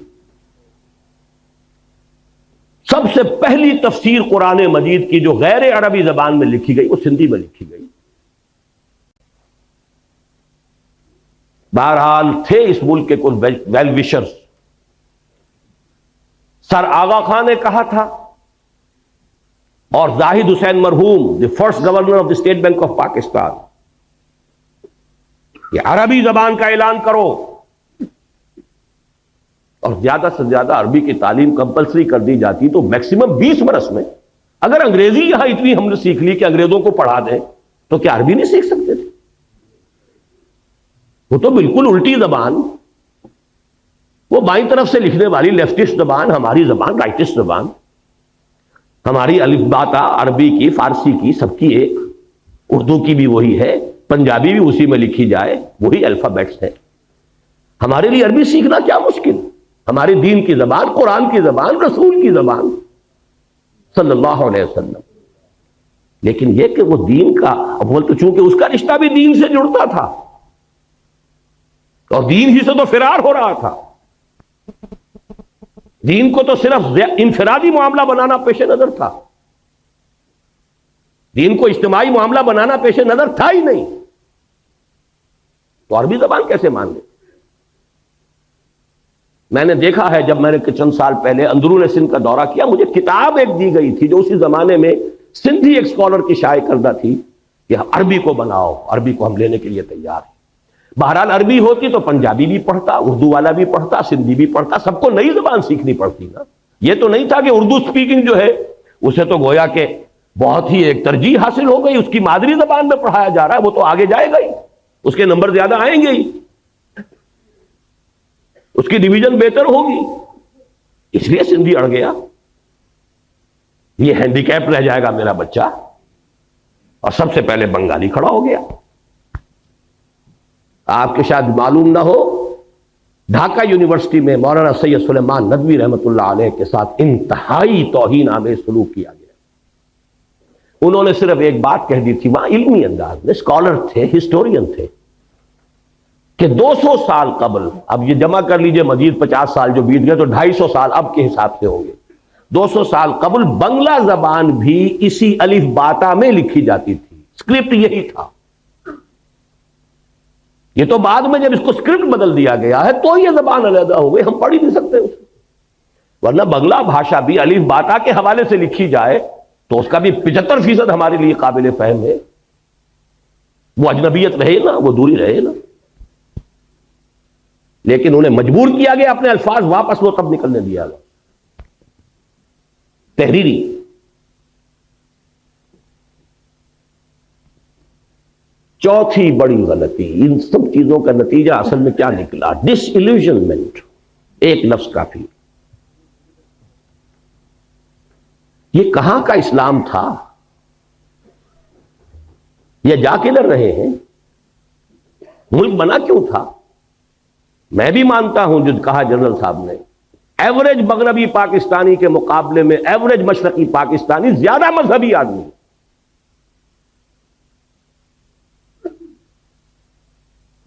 سب سے پہلی تفسیر قرآن مجید کی جو غیر عربی زبان میں لکھی گئی وہ سندھی میں لکھی گئی۔ بہرحال تھے اس ملک کے کچھ ویل وشرز، سر آغا خان نے کہا تھا، اور زاہد حسین مرحوم، the first governor of the state bank of Pakistan, کہ عربی زبان کا اعلان کرو اور زیادہ سے زیادہ عربی کی تعلیم کمپلسری کر دی جاتی تو میکسیمم 20 برس میں اگر انگریزی یہاں اتنی ہم نے سیکھ لی کہ انگریزوں کو پڑھا دیں تو کیا عربی نہیں سیکھ سکتے تھے؟ وہ تو بالکل الٹی زبان، وہ بائیں طرف سے لکھنے والی لیفٹسٹ زبان، ہماری زبان رائٹسٹ زبان، ہماری الف با تا عربی کی، فارسی کی، سب کی ایک، اردو کی بھی وہی ہے، پنجابی بھی اسی میں لکھی جائے، وہی الفابیٹس ہے۔ ہمارے لیے عربی سیکھنا کیا مشکل، ہمارے دین کی زبان، قرآن کی زبان، رسول کی زبان صلی اللہ علیہ وسلم۔ لیکن یہ کہ وہ دین کا اول تو چونکہ اس کا رشتہ بھی دین سے جڑتا تھا اور دین ہی سے تو فرار ہو رہا تھا، دین کو تو صرف انفرادی معاملہ بنانا پیش نظر تھا، دین کو اجتماعی معاملہ بنانا پیش نظر تھا ہی نہیں، تو عربی زبان کیسے مان لیں؟ میں نے دیکھا ہے، جب میں نے چند سال پہلے اندرون سندھ کا دورہ کیا، مجھے کتاب ایک دی گئی تھی جو اسی زمانے میں سندھی ایک اسکالر کی شائع کردہ تھی کہ عربی کو بناؤ، عربی کو ہم لینے کے لیے تیار ہیں۔ بہرحال عربی ہوتی تو پنجابی بھی پڑھتا، اردو والا بھی پڑھتا، سندھی بھی پڑھتا، سب کو نئی زبان سیکھنی پڑتی نا۔ یہ تو نہیں تھا کہ اردو سپیکنگ جو ہے اسے تو گویا کہ بہت ہی ایک ترجیح حاصل ہو گئی، اس کی مادری زبان میں پڑھایا جا رہا ہے، وہ تو آگے جائے گا ہی، اس کے نمبر زیادہ آئیں گے ہی، اس کی ڈویژن بہتر ہوگی، اس لیے سندھی اڑ گیا، یہ ہینڈی کیپ رہ جائے گا میرا بچہ، اور سب سے پہلے بنگالی کھڑا ہو گیا۔ آپ کے شاید معلوم نہ ہو، ڈھاکہ یونیورسٹی میں مولانا سید سلیمان ندوی رحمۃ اللہ علیہ کے ساتھ انتہائی توہین آمیز سلوک کیا گیا۔ انہوں نے صرف ایک بات کہہ دی تھی، وہاں علمی انداز میں، اسکالر تھے، ہسٹورین تھے، کہ 200 سال قبل، اب یہ جمع کر لیجئے مزید 50 سال جو بیت گئے تو 250 سال اب کے حساب سے ہوں گے، 200 سال قبل بنگلہ زبان بھی اسی الف باتا میں لکھی جاتی تھی، اسکرپٹ یہی تھا۔ یہ تو بعد میں جب اس کو اسکرپٹ بدل دیا گیا ہے تو یہ زبان علیحدہ ہو گئی، ہم پڑھ ہی نہیں سکتے اسے، ورنہ بنگلہ بھاشا بھی الف باتا کے حوالے سے لکھی جائے تو اس کا بھی 75% ہمارے لیے قابل فہم ہے، وہ اجنبیت رہے نا، وہ دوری رہے نا، لیکن انہیں مجبور کیا گیا اپنے الفاظ واپس وہ تب نکلنے دیا گیا تحریری۔ چوتھی بڑی غلطی، ان سب چیزوں کا نتیجہ اصل میں کیا نکلا؟ ڈس ایلیوژنمنٹ، ایک لفظ کافی۔ یہ کہاں کا اسلام تھا؟ یہ جا کدھر رہے ہیں؟ ملک بنا کیوں تھا؟ میں بھی مانتا ہوں جو کہا جنرل صاحب نے، ایوریج مغربی پاکستانی کے مقابلے میں ایوریج مشرقی پاکستانی زیادہ مذہبی آدمی،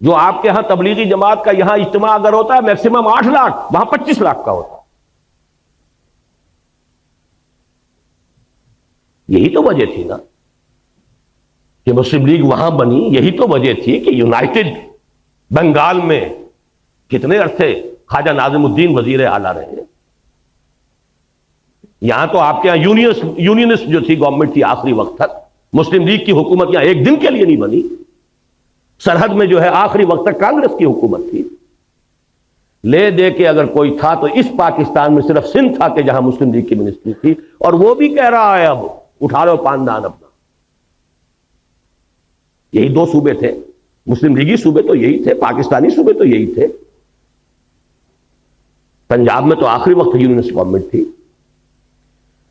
جو آپ کے ہاں تبلیغی جماعت کا یہاں اجتماع اگر ہوتا ہے میکسیمم 8 لاکھ، وہاں 25 لاکھ کا ہوتا۔ یہی تو وجہ تھی نا کہ مسلم لیگ وہاں بنی، یہی تو وجہ تھی کہ یونائٹڈ بنگال میں کتنے عرصے خواجہ ناظم الدین وزیر اعلیٰ رہے، یہاں تو آپ کے یہاں یونینسٹ جو تھی گورنمنٹ تھی آخری وقت تک، مسلم لیگ کی حکومت یہاں ایک دن کے لیے نہیں بنی، سرحد میں جو ہے آخری وقت تک کانگریس کی حکومت تھی، لے دے کے اگر کوئی تھا تو اس پاکستان میں صرف سندھ تھا کہ جہاں مسلم لیگ کی منسٹری تھی، اور وہ بھی کہہ رہا ہے اب اٹھا لو پاندان اپنا، یہی دو صوبے تھے، مسلم لیگی صوبے تو یہی تھے، پاکستانی صوبے تو یہی تھے. پنجاب میں تو آخری وقت یونینسٹ گورنمنٹ تھی.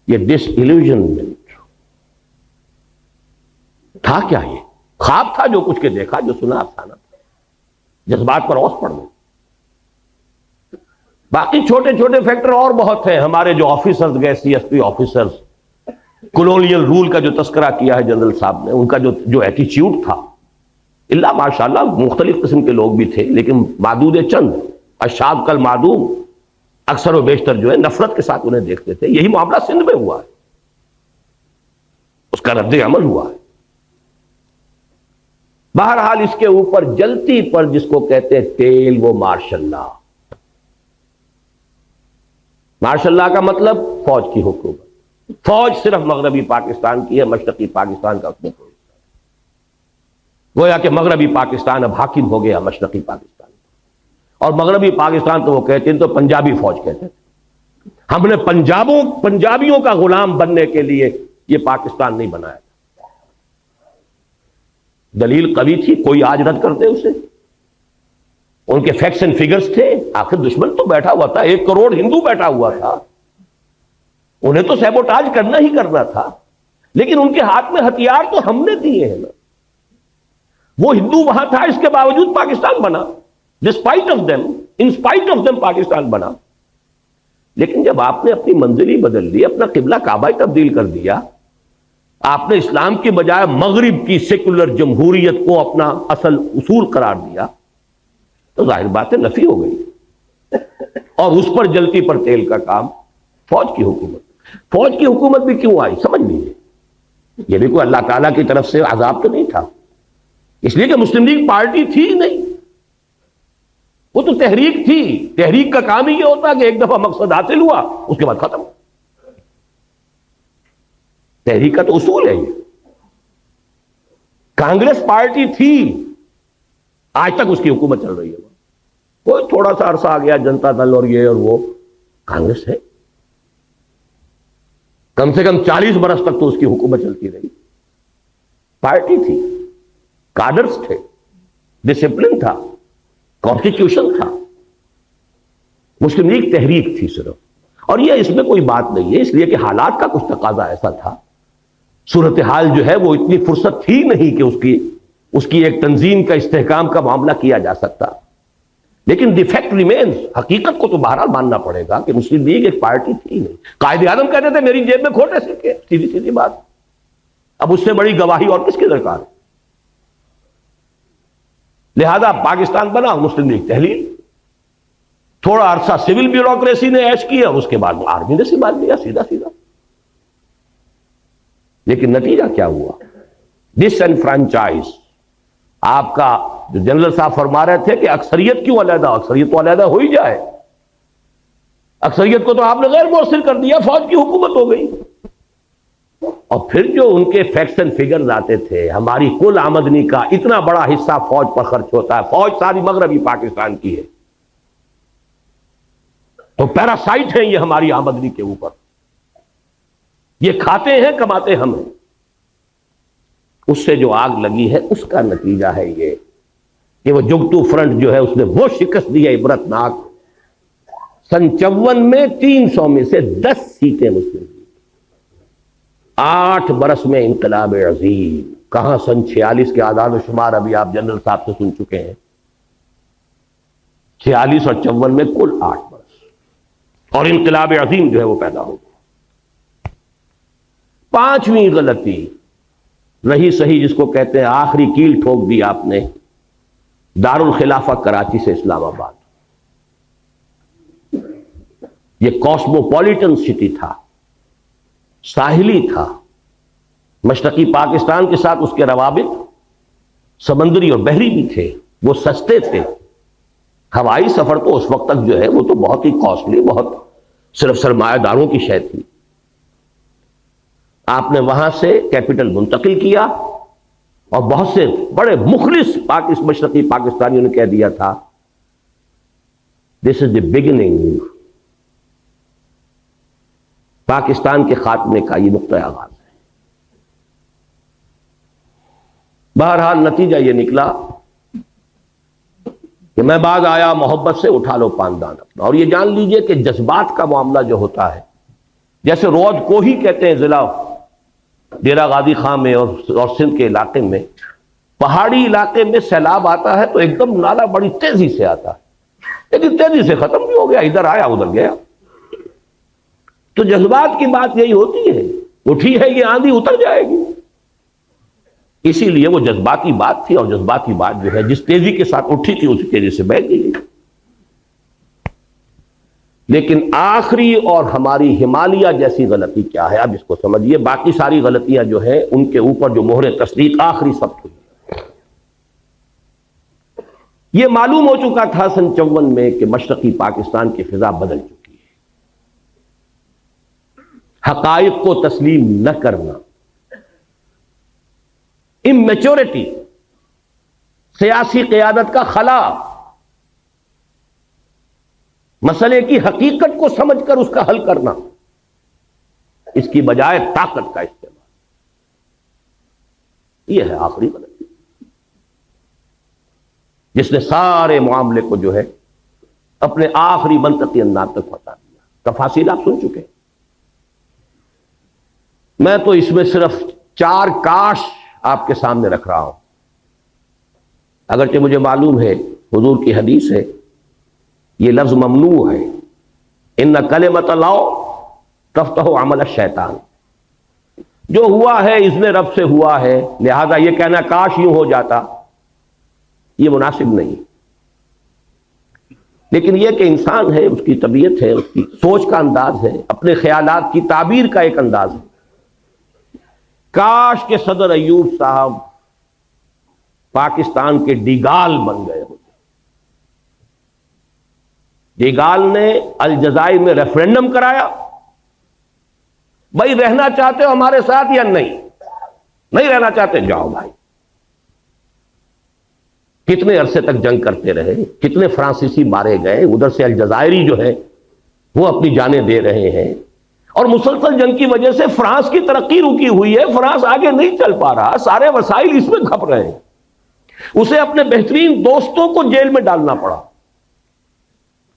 یہ ڈس ایلیوژنمنٹ تھا کیا؟ یہ خواب تھا جو کچھ کے دیکھا، جو سنا افسانہ تھا، جذبات پر اوس پڑ گئے. باقی چھوٹے چھوٹے فیکٹر اور بہت ہیں. ہمارے جو آفیسرز گئے، C S P officers, colonial role کا جو تذکرہ کیا ہے جنرل صاحب نے، ان کا جو ایٹیچیوڈ تھا، اللہ ماشاءاللہ مختلف قسم کے لوگ بھی تھے، لیکن معدود چند، اشاد کل معدوم، اکثر و بیشتر جو ہے نفرت کے ساتھ انہیں دیکھتے تھے. یہی معاملہ سندھ میں ہوا ہے، اس کا رد عمل ہوا ہے. بہرحال اس کے اوپر جلتی پر جس کو کہتے ہیں تیل، وہ مارشل لا. مارشل لا کا مطلب فوج کی حکومت. فوج صرف مغربی پاکستان کی ہے، مشرقی پاکستان کا اس میں کوئی. گویا کہ مغربی پاکستان اب حاکم ہو گیا مشرقی پاکستان، اور مغربی پاکستان تو وہ کہتے ہیں تو پنجابی فوج کہتے ہیں. ہم نے پنجابیوں کا غلام بننے کے لیے یہ پاکستان نہیں بنایا. دلیل قوی تھی، کوئی آج رد کرتے اسے. ان کے فیکٹس اینڈ فگرز تھے. آخر دشمن تو بیٹھا ہوا تھا، 1 کروڑ ہندو بیٹھا ہوا تھا، انہیں تو سیبوٹاج کرنا ہی کرنا تھا. لیکن ان کے ہاتھ میں ہتھیار تو ہم نے دیے ہیں نا. وہ ہندو وہاں تھا، اس کے باوجود پاکستان بنا. Despite of them, in spite of them Pakistan بنا. لیکن جب آپ نے اپنی منزل ہی بدل دی، اپنا قبلہ کعبہ ہی تبدیل کر دیا، آپ نے اسلام کے بجائے مغرب کی سیکولر جمہوریت کو اپنا اصل اصول قرار دیا، تو ظاہر بات ہے نفی ہو گئی. اور اس پر جلتی پر تیل کا کام، فوج کی حکومت. فوج کی حکومت بھی کیوں آئی سمجھ لیجیے. یہ بھی کوئی اللہ تعالیٰ کی طرف سے عذاب تو نہیں تھا، اس لیے کہ مسلم لیگ پارٹی تھی ہی نہیں، وہ تو تحریک تھی. تحریک کا کام ہی یہ ہوتا کہ ایک دفعہ مقصد حاصل ہوا اس کے بعد ختم. تحریک کا تو اصول ہے یہ. کانگریس پارٹی تھی، آج تک اس کی حکومت چل رہی ہے. کوئی تھوڑا سا عرصہ آ گیا جنتا دل اور یہ اور وہ، کانگریس ہے. کم سے کم 40 برس تک تو اس کی حکومت چلتی رہی. پارٹی تھی، کادرز تھے، ڈسپلن تھا، کانسٹیٹیوشن تھا. مسلم لیگ تحریک تھی صرف. اور یہ اس میں کوئی بات نہیں ہے، اس لیے کہ حالات کا کچھ تقاضا ایسا تھا. صورتحال جو ہے وہ اتنی فرصت تھی نہیں کہ اس کی ایک تنظیم کا استحکام کا معاملہ کیا جا سکتا. لیکن دی فیکٹ ریمینز، حقیقت کو تو بہرحال ماننا پڑے گا کہ مسلم لیگ ایک پارٹی تھی نہیں. قائد اعظم کہتے تھے میری جیب میں کھوٹے سکے، سیدھی سیدھی بات. اب اس سے بڑی گواہی اور کس کی درکار ہے؟ لہذا پاکستان بنا، مسلم لیگ تحلیل. تھوڑا عرصہ سول بیوروکریسی نے عیش کیا، اس کے بعد آرمی نے سنبھال لیا سیدھا سیدھا. لیکن نتیجہ کیا ہوا؟ ڈس اینفرانچائز. آپ کا جو جنرل صاحب فرما رہے تھے کہ اکثریت کیوں علیحدہ، اکثریت تو علیحدہ ہو ہی جائے. اکثریت کو تو آپ نے غیر مؤثر کر دیا، فوج کی حکومت ہو گئی. اور پھر جو ان کے فیکٹس اینڈ فگرز آتے تھے، ہماری کل آمدنی کا اتنا بڑا حصہ فوج پر خرچ ہوتا ہے. فوج ساری مغربی پاکستان کی ہے، تو پیراسائٹ ہیں یہ ہماری آمدنی کے اوپر. یہ کھاتے ہیں، کماتے ہم ہیں. اس سے جو آگ لگی ہے اس کا نتیجہ ہے یہ کہ وہ جگتو فرنٹ جو ہے اس نے وہ شکست دی ہے عبرتناک. سن 54 میں 300 میں سے 10 سیٹیں مسلم لیگ. 8 برس میں انقلاب عظیم. کہاں سن 46 کے اعداد و شمار ابھی آپ جنرل صاحب سے سن چکے ہیں. 46 اور 54 میں کل 8 برس، اور انقلاب عظیم جو ہے وہ پیدا ہو گیا. 5ویں غلطی رہی صحیح، جس کو کہتے ہیں آخری کیل ٹھوک دی آپ نے، دارالخلافہ کراچی سے اسلام آباد. یہ کاسموپولیٹن سٹی تھا، ساحلی تھا. مشرقی پاکستان کے ساتھ اس کے روابط سمندری اور بحری بھی تھے، وہ سستے تھے. ہوائی سفر تو اس وقت تک جو ہے وہ تو بہت ہی کاسٹلی، بہت صرف سرمایہ داروں کی شے تھی. آپ نے وہاں سے کیپٹل منتقل کیا، اور بہت سے بڑے مخلص مشرقی پاکستانیوں نے کہہ دیا تھا دس از دی بگننگ، پاکستان کے خاتمے کا یہ نقطہ آغاز ہے. بہرحال نتیجہ یہ نکلا کہ میں بعد آیا، محبت سے اٹھا لو پاندان اپنا. اور یہ جان لیجئے کہ جذبات کا معاملہ جو ہوتا ہے، جیسے رود کو ہی کہتے ہیں ضلع ڈیرہ غازی خان میں اور سندھ کے علاقے میں، پہاڑی علاقے میں سیلاب آتا ہے تو ایک دم نالا بڑی تیزی سے آتا ہے، لیکن تیزی سے ختم بھی ہو گیا، ادھر آیا ادھر گیا. تو جذبات کی بات یہی ہوتی ہے، اٹھی ہے یہ آندھی اتر جائے گی. اسی لیے وہ جذباتی بات تھی، اور جذباتی بات جو ہے جس تیزی کے ساتھ اٹھی تھی اسی تیزی سے بہہ گئی. لیکن آخری اور ہماری ہمالیہ جیسی غلطی کیا ہے، اب اس کو سمجھیے. باقی ساری غلطیاں جو ہیں ان کے اوپر جو مہر تصدیق آخری سب ہوئی. یہ معلوم ہو چکا تھا سن 54 میں کہ مشرقی پاکستان کی فضا بدل چکی ہے. حقائق کو تسلیم نہ کرنا، اممیچورٹی، سیاسی قیادت کا خلا، مسئلے کی حقیقت کو سمجھ کر اس کا حل کرنا، اس کی بجائے طاقت کا استعمال، یہ ہے آخری غلطی جس نے سارے معاملے کو جو ہے اپنے آخری منطقی انداز تک پہنچا دیا. تفاصیل آپ سن چکے. میں تو اس میں صرف 4 کاش آپ کے سامنے رکھ رہا ہوں. اگرچہ مجھے معلوم ہے حضور کی حدیث ہے، یہ لفظ ممنوع ہے، ان کلمۃ اللہ تفتح عمل الشیطان. جو ہوا ہے اس نے رب سے ہوا ہے، لہذا یہ کہنا کاش یوں ہو جاتا یہ مناسب نہیں. لیکن یہ کہ انسان ہے، اس کی طبیعت ہے، اس کی سوچ کا انداز ہے، اپنے خیالات کی تعبیر کا ایک انداز ہے. کاش کے صدر ایوب صاحب پاکستان کے ڈیگال بن گئے ہوتے. ڈیگال نے الجزائر میں ریفرینڈم کرایا، بھائی رہنا چاہتے ہو ہمارے ساتھ یا نہیں رہنا چاہتے جاؤ بھائی. کتنے عرصے تک جنگ کرتے رہے، کتنے فرانسیسی مارے گئے، ادھر سے الجزائری جو ہے وہ اپنی جانیں دے رہے ہیں، اور مسلسل جنگ کی وجہ سے فرانس کی ترقی رکی ہوئی ہے. فرانس آگے نہیں چل پا رہا، سارے وسائل اس میں کھپ رہے ہیں. اسے اپنے بہترین دوستوں کو جیل میں ڈالنا پڑا.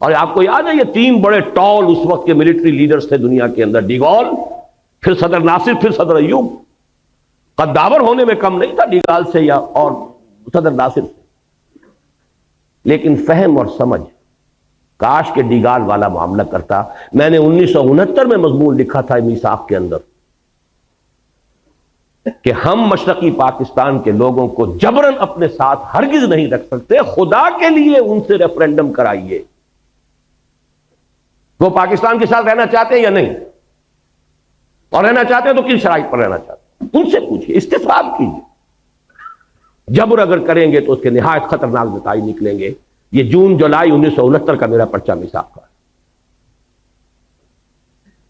اور آپ کو یاد ہے یہ 3 بڑے ٹال اس وقت کے ملٹری لیڈرز تھے دنیا کے اندر، ڈی گول، پھر صدر ناصر، پھر صدر ایوب. قداور ہونے میں کم نہیں تھا ڈی گال سے یا اور صدر ناصر سے، لیکن فہم اور سمجھ. کاش کے ڈیگال والا معاملہ کرتا. میں نے 1969 میں مضمون لکھا تھا میثاق کے اندر کہ ہم مشرقی پاکستان کے لوگوں کو جبرن اپنے ساتھ ہرگز نہیں رکھ سکتے، خدا کے لیے ان سے ریفرینڈم کرائیے. وہ پاکستان کے ساتھ رہنا چاہتے ہیں یا نہیں، اور رہنا چاہتے ہیں تو کن شرائط پر رہنا چاہتے ہیں، ان سے پوچھئے، استصواب کیجیے. جبر اگر کریں گے تو اس کے نہایت خطرناک نتائج نکلیں گے. یہ جون جولائی 1969 کا میرا پرچہ میثاق کا ہے.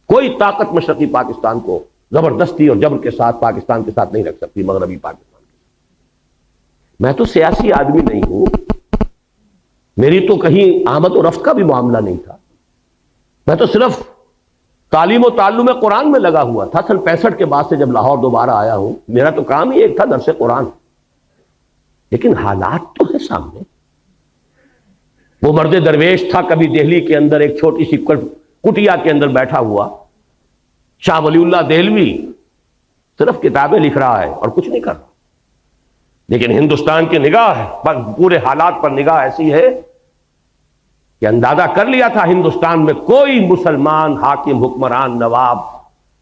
کوئی طاقت مشرقی پاکستان کو زبردستی اور جبر کے ساتھ پاکستان کے ساتھ نہیں رکھ سکتی، مغربی پاکستان کے ساتھ. میں تو سیاسی آدمی نہیں ہوں، میری تو کہیں آمد و رفت کا بھی معاملہ نہیں تھا. میں تو صرف تعلیم و تعلم قرآن میں لگا ہوا تھا. سن 65 کے بعد سے جب لاہور دوبارہ آیا ہوں، میرا تو کام ہی ایک تھا، درس قرآن. لیکن حالات تو ہے سامنے. وہ مرد درویش تھا کبھی دہلی کے اندر ایک چھوٹی سی کٹیا کے اندر بیٹھا ہوا، شاہ ولی اللہ دہلوی، صرف کتابیں لکھ رہا ہے اور کچھ نہیں کر رہا. لیکن ہندوستان کی نگاہ پر، پورے حالات پر نگاہ ایسی ہے کہ اندازہ کر لیا تھا ہندوستان میں کوئی مسلمان حاکم، حکمران، نواب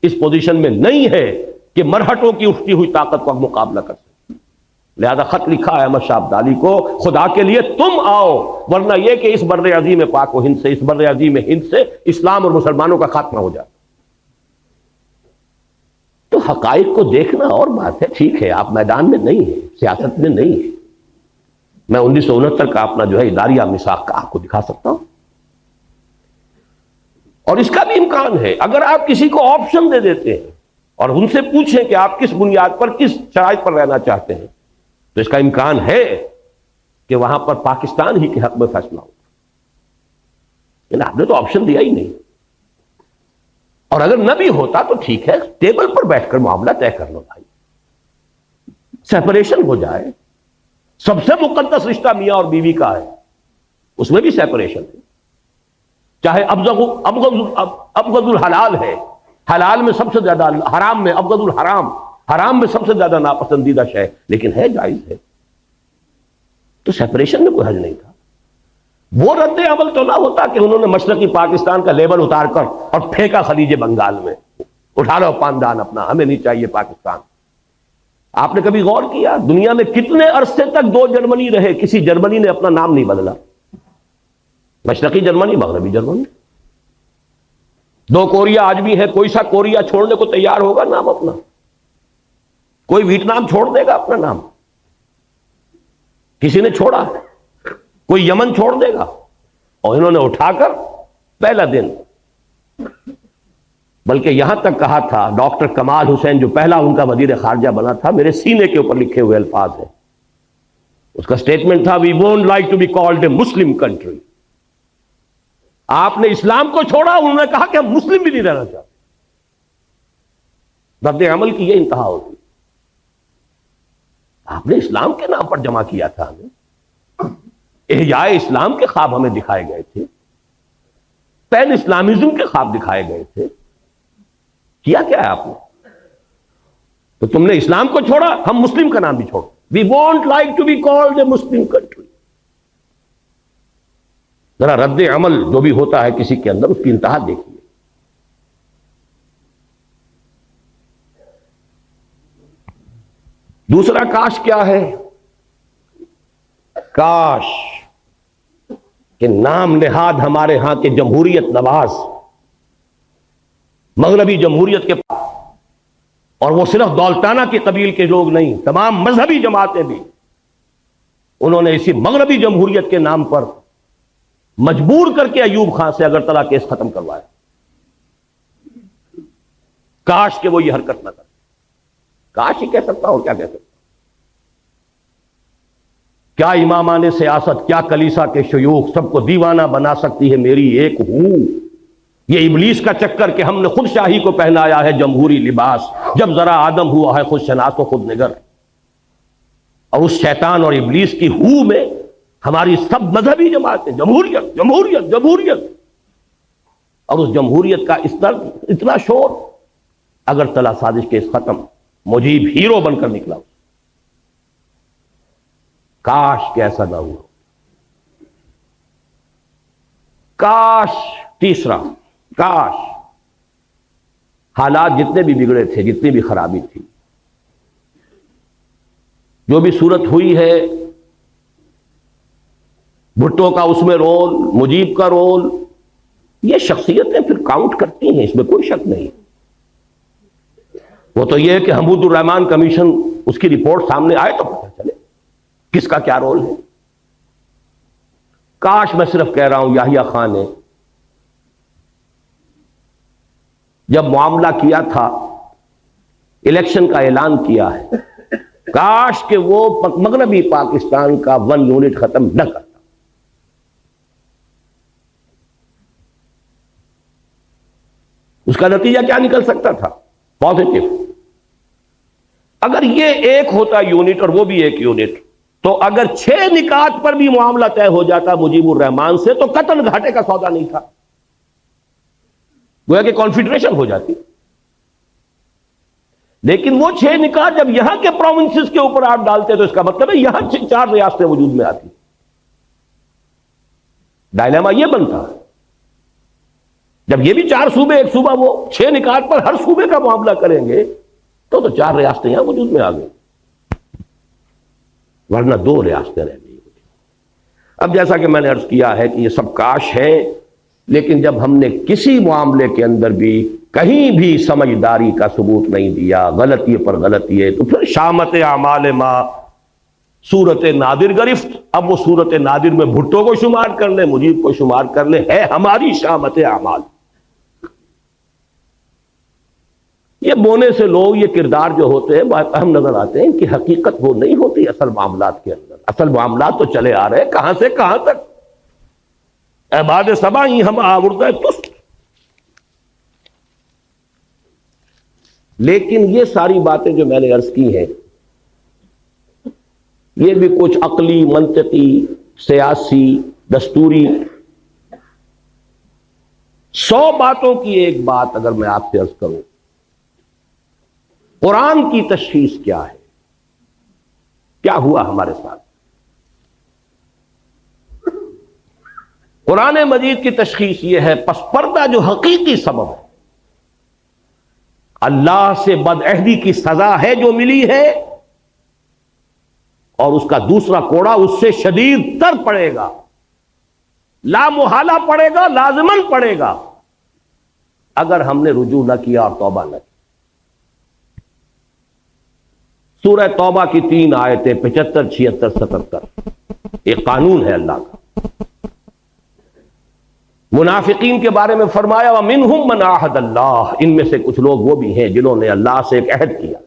اس پوزیشن میں نہیں ہے کہ مرہٹوں کی اٹھتی ہوئی طاقت کا مقابلہ کر سکے. لہذا خط لکھا ہے احمد شاہ ابدالی کو، خدا کے لیے تم آؤ، ورنہ یہ کہ اس بر عظیم پاک و ہند سے، اس بر عظیم ہند سے اسلام اور مسلمانوں کا خاتمہ ہو جاتا. تو حقائق کو دیکھنا اور بات ہے. ٹھیک ہے آپ میدان میں نہیں ہیں، سیاست میں نہیں ہیں. میں 1969 کا اپنا جو ہے اداریہ میثاق کا آپ کو دکھا سکتا ہوں. اور اس کا بھی امکان ہے اگر آپ کسی کو آپشن دے دیتے ہیں اور ان سے پوچھیں کہ آپ کس بنیاد پر، کس شرائط پر رہنا چاہتے ہیں، تو اس کا امکان ہے کہ وہاں پر پاکستان ہی کے حق میں فیصلہ ہو. لیکن آپ نے تو آپشن دیا ہی نہیں. اور اگر نہ بھی ہوتا تو ٹھیک ہے، ٹیبل پر بیٹھ کر معاملہ طے کر لو بھائی. سیپریشن ہو جائے. سب سے مقدس رشتہ میاں اور بیوی کا ہے، اس میں بھی سیپریشن ہے. چاہے ابغض الحلال ہے، حلال میں سب سے زیادہ، حرام میں ابغض الحرام، حرام میں سب سے زیادہ ناپسندیدہ شے، لیکن ہے، جائز ہے. تو سیپریشن میں کوئی حرج نہیں تھا. وہ رد عمل تو نہ ہوتا کہ انہوں نے مشرقی پاکستان کا لیبل اتار کر اور پھینکا خلیج بنگال میں، اٹھا لو پاندان اپنا، ہمیں نہیں چاہیے پاکستان. آپ نے کبھی غور کیا دنیا میں کتنے عرصے تک دو جرمنی رہے، کسی جرمنی نے اپنا نام نہیں بدلا؟ مشرقی جرمنی، مغربی جرمنی. دو کوریا آج بھی ہے، کوئی سا کوریا چھوڑنے کو تیار ہوگا نام اپنا؟ کوئی ویتنام چھوڑ دے گا اپنا نام؟ کسی نے چھوڑا؟ کوئی یمن چھوڑ دے گا؟ اور انہوں نے اٹھا کر پہلا دن، بلکہ یہاں تک کہا تھا ڈاکٹر کمال حسین جو پہلا ان کا وزیر خارجہ بنا تھا، میرے سینے کے اوپر لکھے ہوئے الفاظ ہیں، اس کا سٹیٹمنٹ تھا we won't like to be called a Muslim country. آپ نے اسلام کو چھوڑا، انہوں نے کہا کہ ہم مسلم بھی نہیں رہنا چاہتے. رد عمل کی یہ انتہا ہوتی. آپ نے اسلام کے نام پر جمع کیا تھا ہمیں، احیاء اسلام کے خواب ہمیں دکھائے گئے تھے، پین اسلامزم کے خواب دکھائے گئے تھے. کیا ہے آپ نے؟ تو تم نے اسلام کو چھوڑا، ہم مسلم کا نام بھی چھوڑ. We won't like to be called a Muslim country. ذرا رد عمل جو بھی ہوتا ہے کسی کے اندر، اس کی انتہا دیکھیے. دوسرا کاش کیا ہے؟ کاش کہ نام نہاد ہمارے ہاں کے جمہوریت نواز، مغربی جمہوریت کے، اور وہ صرف دولتانہ کے قبیل کے لوگ نہیں، تمام مذہبی جماعتیں بھی، انہوں نے اسی مغربی جمہوریت کے نام پر مجبور کر کے ایوب خان سے اگرتلہ کیس ختم کروایا. کاش کہ وہ یہ حرکت نہ کرے. کاش ہی کہہ سکتا ہوں، کیا کہہ سکتا. کیا امامان سیاست، کیا کلیسا کے شیوخ، سب کو دیوانہ بنا سکتی ہے میری ایک ہوں. یہ ابلیس کا چکر کہ ہم نے خود شاہی کو پہنایا ہے جمہوری لباس، جب ذرا آدم ہوا ہے خود شناس و خود نگر. اور اس شیطان اور ابلیس کی ہو میں ہماری سب مذہبی جماعتیں جمہوریت جمہوریت جمہوریت، اور اس جمہوریت کا اس طرح اتنا شور. اگرتلہ سازش کیس ختم، مجیب ہیرو بن کر نکلا. کاش کہ ایسا نہ ہوا. کاش. تیسرا، کاش حالات جتنے بھی بگڑے تھے، جتنی بھی خرابی تھی، جو بھی صورت ہوئی ہے، بھٹو کا اس میں رول، مجیب کا رول، یہ شخصیتیں پھر کاؤنٹ کرتی ہیں، اس میں کوئی شک نہیں. وہ تو یہ ہے کہ حمود الرحمان کمیشن اس کی رپورٹ سامنے آئے تو پتہ چلے کس کا کیا رول ہے. کاش، میں صرف کہہ رہا ہوں، یحییٰ خان نے جب معاملہ کیا تھا، الیکشن کا اعلان کیا ہے، کاش کہ وہ مغربی پاکستان کا 1 یونٹ ختم نہ کرتا. اس کا نتیجہ کیا نکل سکتا تھا؟ پازیٹو. اگر یہ ایک ہوتا یونٹ اور وہ بھی ایک یونٹ، تو اگر 6 نکات پر بھی معاملہ طے ہو جاتا مجیب الرحمان سے، تو قطن گھاٹے کا سودا نہیں تھا، گویا کہ کانفیڈریشن ہو جاتی. لیکن وہ 6 نکات جب یہاں کے پروونسز کے اوپر آپ ڈالتے تو اس کا مطلب ہے یہاں 4 ریاستیں وجود میں آتی. ڈائلیما یہ بنتا، جب یہ بھی 4 صوبے، ایک صوبہ، وہ 6 نکات پر ہر صوبے کا معاملہ کریں گے تو 4 ریاستیں یہاں وجود میں آ گئی، ورنہ 2 ریاستیں رہ گئی. اب جیسا کہ میں نے عرض کیا ہے کہ یہ سب کاش ہے، لیکن جب ہم نے کسی معاملے کے اندر بھی کہیں بھی سمجھداری کا ثبوت نہیں دیا، غلطی پر غلطی ہے، تو پھر شامت اعمال ما صورت نادر گرفت. اب وہ صورت نادر میں بھٹو کو شمار کر لیں، مجیب کو شمار کر لیں، ہے ہماری شامت اعمال. یہ بونے سے لوگ، یہ کردار جو ہوتے ہیں بہت اہم نظر آتے ہیں، ان کی حقیقت وہ نہیں ہوتی اصل معاملات کے اندر. اصل معاملات تو چلے آ رہے ہیں کہاں سے کہاں تک. عباد سبا ہی ہم آوردہ تست. لیکن یہ ساری باتیں جو میں نے عرض کی ہیں، یہ بھی کچھ عقلی، منطقی، سیاسی، دستوری 100 باتوں کی ایک بات اگر میں آپ سے عرض کروں، قرآن کی تشخیص کیا ہے؟ کیا ہوا ہمارے ساتھ؟ قرآن مجید کی تشخیص یہ ہے، پس پردہ جو حقیقی سبب ہے، اللہ سے بدعہدی کی سزا ہے جو ملی ہے، اور اس کا دوسرا کوڑا اس سے شدید تر پڑے گا، لا محالہ پڑے گا، لازماً پڑے گا، اگر ہم نے رجوع نہ کیا اور توبہ نہ کی۔ سورہ توبہ کی 3 آیتیں 75، 76، 77 ایک قانون ہے اللہ کا۔ منافقین کے بارے میں فرمایا وَمِنْهُمْ مَنْ عَاهَدَ اللَّهُ، ان میں سے کچھ لوگ وہ بھی ہیں جنہوں نے اللہ سے ایک عہد کیا،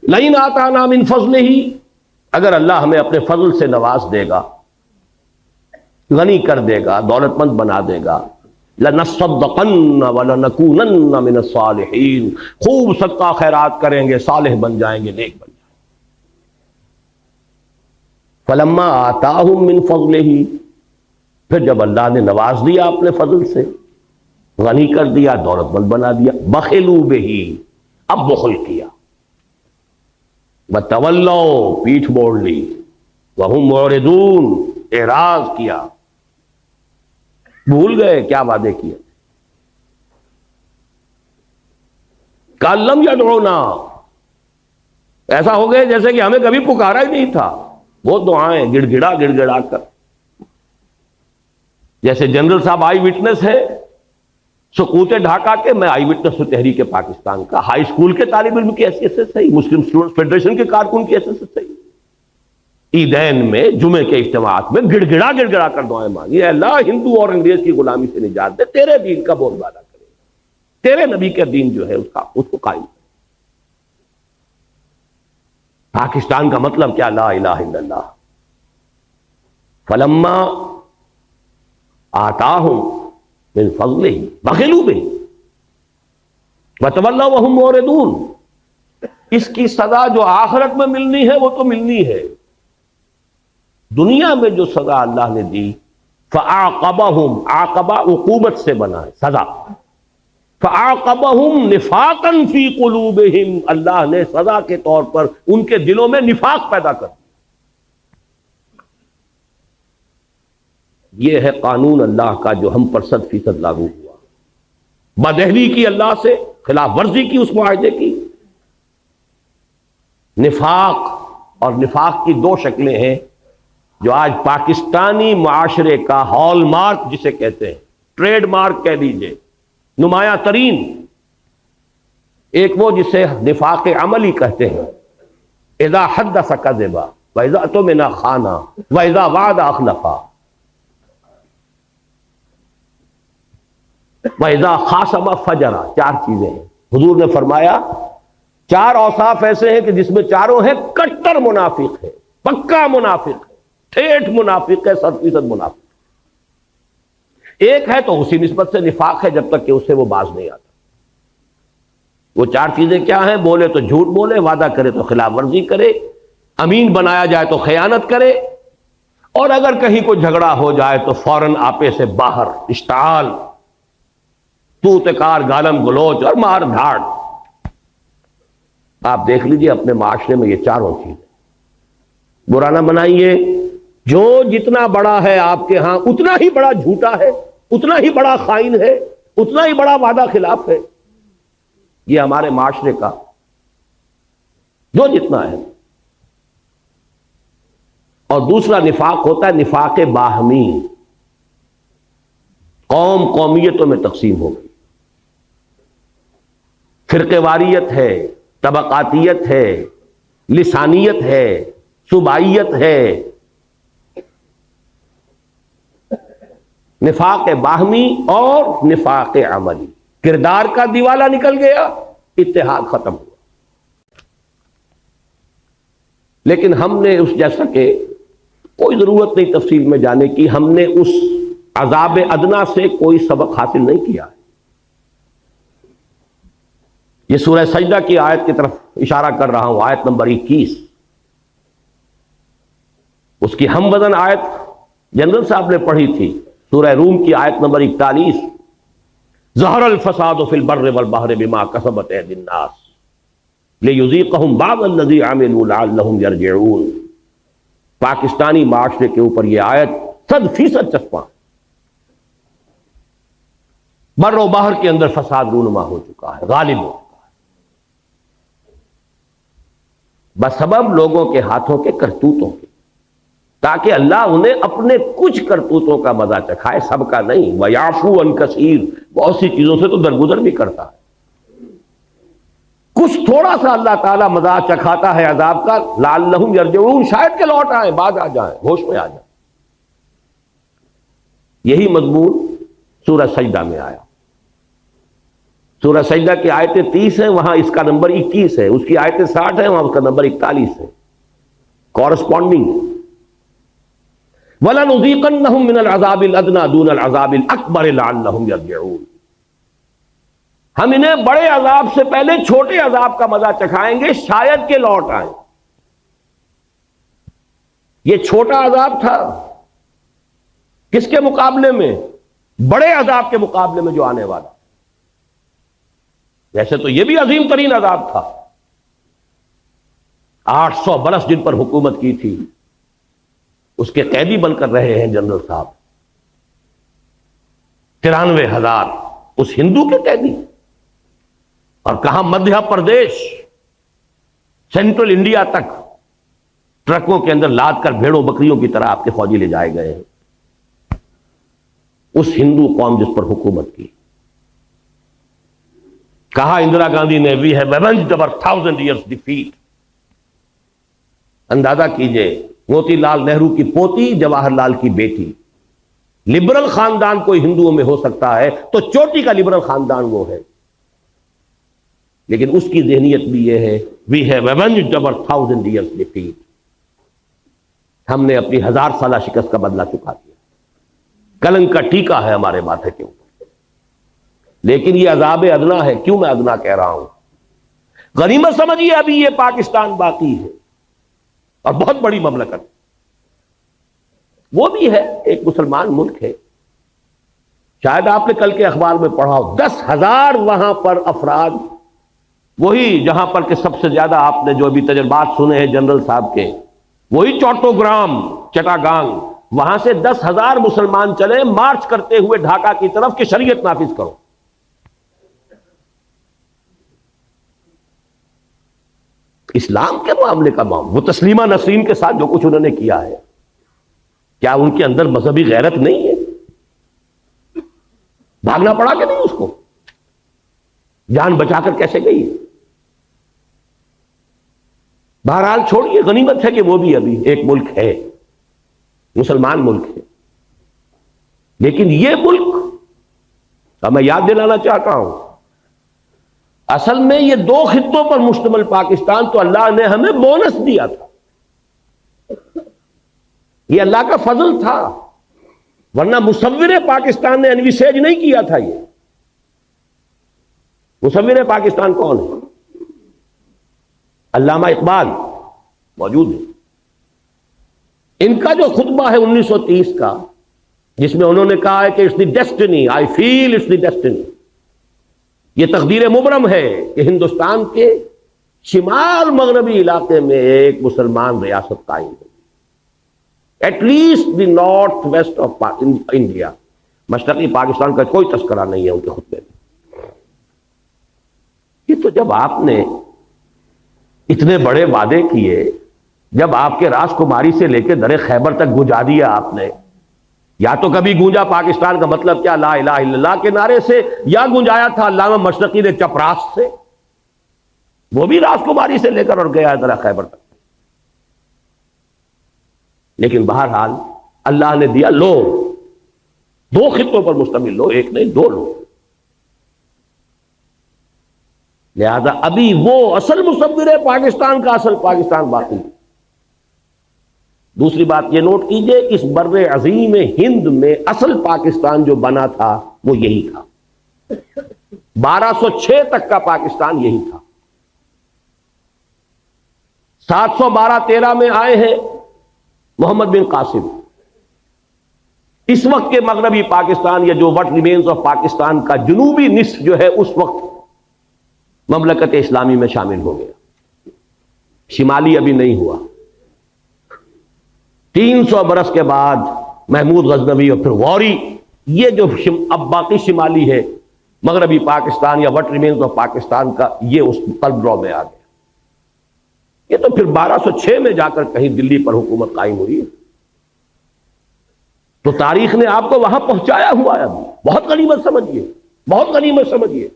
لَئِنْ آتَانَا مِنْ فَضْلِهِ، اگر اللہ ہمیں اپنے فضل سے نواز دے گا، غنی کر دے گا، دولت مند بنا دے گا، لَنَصَّدَّقَنَّ وَلَنَكُونَنَّ مِنَ الصَّالِحِينَ، خوب صدقہ خیرات کریں گے، صالح بن جائیں گے، نیک بن جائیں گے۔ فَلَمَّا آتَاهُم مِّن فَضْلِهِ، پھر جب اللہ نے نواز دیا اپنے فضل سے، غنی کر دیا، دولت مند بنا دیا، بخلوا بہ، اب بخل کیا، وتولوا، پیٹھ موڑ لی، وہم معرضون، اعراض کیا، بھول گئے کیا وعدے کیے، کأن لم یدعونا، ایسا ہو گئے جیسے کہ ہمیں کبھی پکارا ہی نہیں تھا۔ وہ دعائیں گڑ گڑا کر، جیسے جنرل صاحب آئی وٹنس ہے سقوط ڈھاکہ کے، میں آئی وٹنس ہوں تحریک پاکستان کا، ہائی اسکول کے طالب علم کی حیثیت سے صحیح، مسلم اسٹوڈنٹ فیڈریشن کے کارکن کی حیثیت سے صحیح، عیدین میں، جمعے کے اجتماعات میں گڑ گڑا کر دعائیں مانگی، اے اللہ ہندو اور انگریز کی غلامی سے نجات دے، تیرے دین کا بول بالا کرے، تیرے نبی کا دین جو ہے اس کو قائم۔ پاکستان کا مطلب کیا؟ لا الہ الا اللہ۔ فلما آتاہم من فضلہ بخلوا بہ وتولوا وہم معرضون، اس کی سزا جو آخرت میں ملنی ہے وہ تو ملنی ہے، دنیا میں جو سزا اللہ نے دی، فعاقبہم، عاقبہ عقوبت سے بنا ہے سزا، فعاقبہم نفاقا فی قلوبہم، اللہ نے سزا کے طور پر ان کے دلوں میں نفاق پیدا کر دیا۔ یہ ہے قانون اللہ کا جو ہم پر 100% لاگو ہوا، بدعہدی کی اللہ سے، خلاف ورزی کی اس معاہدے کی، نفاق، اور نفاق کی 2 شکلیں ہیں جو آج پاکستانی معاشرے کا ہال مارک جسے کہتے ہیں، ٹریڈ مارک کہہ دیجئے، نمایاں ترین، ایک وہ جسے نفاق عملی کہتے ہیں، اذا حدث کذب واذا اؤتمن خان واذا وعد اخلف واذا خاصم فجر، 4 چیزیں ہیں۔ حضور نے فرمایا 4 اوصاف ایسے ہیں کہ جس میں چاروں ہیں کٹر منافق ہے، پکا منافق ہے، ٹھیٹھ منافق ہے، 100% منافق۔ ایک ہے تو اسی نسبت سے نفاق ہے جب تک کہ اس سے وہ باز نہیں آتا۔ وہ 4 چیزیں کیا ہیں؟ بولے تو جھوٹ بولے، وعدہ کرے تو خلاف ورزی کرے، امین بنایا جائے تو خیانت کرے، اور اگر کہیں کوئی جھگڑا ہو جائے تو فوراً آپے سے باہر، اشتعال، تو تکار، گالم گلوچ اور مار دھاڑ۔ آپ دیکھ لیجئے اپنے معاشرے میں یہ 4 چیزیں، برا نہ بنائیے، جو جتنا بڑا ہے آپ کے ہاں اتنا ہی بڑا جھوٹا ہے، اتنا ہی بڑا خائن ہے، اتنا ہی بڑا وعدہ خلاف ہے، یہ ہمارے معاشرے کا جو جتنا ہے۔ اور دوسرا نفاق ہوتا ہے نفاق باہمی، قوم قومیتوں میں تقسیم ہو گئی، فرقے واریت ہے، طبقاتیت ہے، لسانیت ہے، صوبائیت ہے، نفاق باہمی اور نفاق عملی، کردار کا دیوالہ نکل گیا، اتحاد ختم ہوا۔ لیکن ہم نے اس جیسا کہ کوئی ضرورت نہیں تفصیل میں جانے کی، ہم نے اس عذاب ادنا سے کوئی سبق حاصل نہیں کیا۔ یہ سورہ سجدہ کی آیت کی طرف اشارہ کر رہا ہوں، آیت نمبر 21، اس کی ہم وزن آیت جنرل صاحب نے پڑھی تھی، سورہ روم کی آیت نمبر 41، ظہر الفساد فی البر والبحر بما کسبت ایدی الناس لیذیقہم بعض الذی عملوا لعلہم یرجعون۔ پاکستانی معاشرے کے اوپر یہ آیت 100% چسپاں، بر و بحر کے اندر فساد رونما ہو چکا ہے، غالب ہو چکا ہے، بسبب لوگوں کے ہاتھوں کے کرتوتوں کے، تاکہ اللہ انہیں اپنے کچھ کرتوتوں کا مزہ چکھائے، سب کا نہیں۔ وَيَعْفُو عَنْ كَثِيرٍ، بہت سی چیزوں سے تو درگزر بھی کرتا ہے، کچھ تھوڑا سا اللہ تعالیٰ مزہ چکھاتا ہے عذاب کا، لعلہم یرجعون، شاید کہ لوٹ آئیں، بعد آ جائیں، ہوش میں آ جائیں۔ یہی مضمون سورہ سجدہ میں آیا۔ سورہ سجدہ کی آیتیں 30 ہیں، وہاں اس کا نمبر 21 ہے، اس کی آیتیں 60 ہیں، وہاں اس کا نمبر 41 ہے، کورسپونڈنگ۔ وَلَنُذِيقَنَّهُم مِّنَ الْعَذَابِ الْأَدْنَىٰ دُونَ الْعَذَابِ الْأَكْبَرِ لَعَلَّهُمْ يَرْجِعُونَ، ہم انہیں بڑے عذاب سے پہلے چھوٹے عذاب کا مزہ چکھائیں گے، شاید کہ لوٹ آئیں۔ یہ چھوٹا عذاب تھا کس کے مقابلے میں؟ بڑے عذاب کے مقابلے میں جو آنے والا۔ ویسے تو یہ بھی عظیم ترین عذاب تھا، 800 برس جن پر حکومت کی تھی، اس کے قیدی بن کر رہے ہیں جنرل صاحب، 93,000 اس ہندو کے قیدی، اور کہاں مدھیہ پردیش سینٹرل انڈیا تک ٹرکوں کے اندر لاد کر بھیڑوں بکریوں کی طرح آپ کے فوجی لے جائے گئے ہیں، اس ہندو قوم جس پر حکومت کی۔ کہا اندرا گاندھی نے we have avenged over 1000 years defeat۔ اندازہ کیجئے، موتی لال نہرو کی پوتی، جواہر لال کی بیٹی، لبرل خاندان کوئی ہندوؤں میں ہو سکتا ہے تو چوٹی کا لبرل خاندان وہ ہے، لیکن اس کی ذہنیت بھی یہ ہے، we have avenged over 1000 years defeat، ہم نے اپنی 1000 سالہ شکست کا بدلہ چکا دیا، کلنک کا ٹیکا ہے ہمارے ماتھے کے اوپر۔ لیکن یہ عذاب ادنا ہے۔ کیوں میں ادنا کہہ رہا ہوں؟ غنیمت سمجھیے ابھی یہ پاکستان باقی ہے، اور بہت بڑی مملکت، وہ بھی ہے، ایک مسلمان ملک ہے۔ شاید آپ نے کل کے اخبار میں پڑھا ہو، 10,000 وہاں پر افراد، وہی جہاں پر کہ سب سے زیادہ آپ نے جو ابھی تجربات سنے ہیں جنرل صاحب کے، وہی چوٹوگرام چٹاگانگ، وہاں سے 10,000 مسلمان چلے مارچ کرتے ہوئے ڈھاکہ کی طرف کہ شریعت نافذ کرو۔ اسلام کے معاملے کا معاملہ، وہ تسلیمہ نسرین کے ساتھ جو کچھ انہوں نے کیا ہے، کیا ان کے اندر مذہبی غیرت نہیں ہے؟ بھاگنا پڑا کہ نہیں اس کو؟ جان بچا کر کیسے گئی؟ بہرحال چھوڑیے، غنیمت ہے کہ وہ بھی ابھی ایک ملک ہے، مسلمان ملک ہے۔ لیکن یہ ملک، اب میں یاد دلانا چاہتا ہوں، اصل میں یہ 2 خطوں پر مشتمل پاکستان تو اللہ نے ہمیں بونس دیا تھا، یہ اللہ کا فضل تھا، ورنہ مصور پاکستان نے انویسیج نہیں کیا تھا۔ یہ مصور پاکستان کون ہے؟ علامہ اقبال موجود ہے، ان کا جو خطبہ ہے 1930 کا، جس میں انہوں نے کہا ہے کہ it's the destiny, I feel it's the destiny, یہ تقدیر مبرم ہے کہ ہندوستان کے شمال مغربی علاقے میں ایک مسلمان ریاست قائم ہے، at least the north west of India. مشرقی پاکستان کا کوئی تذکرہ نہیں ہے ان کے خطبے میں۔ یہ تو جب آپ نے اتنے بڑے وعدے کیے، جب آپ کے راجکماری سے لے کے در خیبر تک گونجا دیا آپ نے، یا تو کبھی گونجا پاکستان کا مطلب کیا لا الہ الا اللہ کے نعرے سے، یا گونجایا تھا علامہ مشرقی نے چپراس سے، وہ بھی راجکماری سے لے کر اور گیا در خیبر تک۔ لیکن بہرحال اللہ نے دیا، لو، 2 خطوں پر مشتمل، لو ایک نہیں 2 لو۔ لہذا ابھی وہ اصل مصور پاکستان کا اصل پاکستان باقی ہے۔ دوسری بات یہ نوٹ کیجئے، اس بر عظیم ہند میں اصل پاکستان جو بنا تھا وہ یہی تھا، 1206 تک کا پاکستان یہی تھا۔ 712-13 میں آئے ہیں محمد بن قاسم اس وقت کے مغربی پاکستان یا جو وٹ ریمینز آف پاکستان کا جنوبی نصف جو ہے اس وقت مملکت اسلامی میں شامل ہو گیا، شمالی ابھی نہیں ہوا۔ 300 برس کے بعد محمود غزنوی اور پھر غوری، یہ جو اب باقی شمالی ہے مغربی پاکستان یا وٹ ریمینز آف پاکستان کا، یہ اس قلب ڈرا میں آ گیا۔ یہ تو پھر 1206 میں جا کر کہیں دلی پر حکومت قائم ہوئی، تو تاریخ نے آپ کو وہاں پہنچایا ہوا ہے۔ ابھی بہت غنیمت سمجھیے، بہت غنیمت سمجھیے،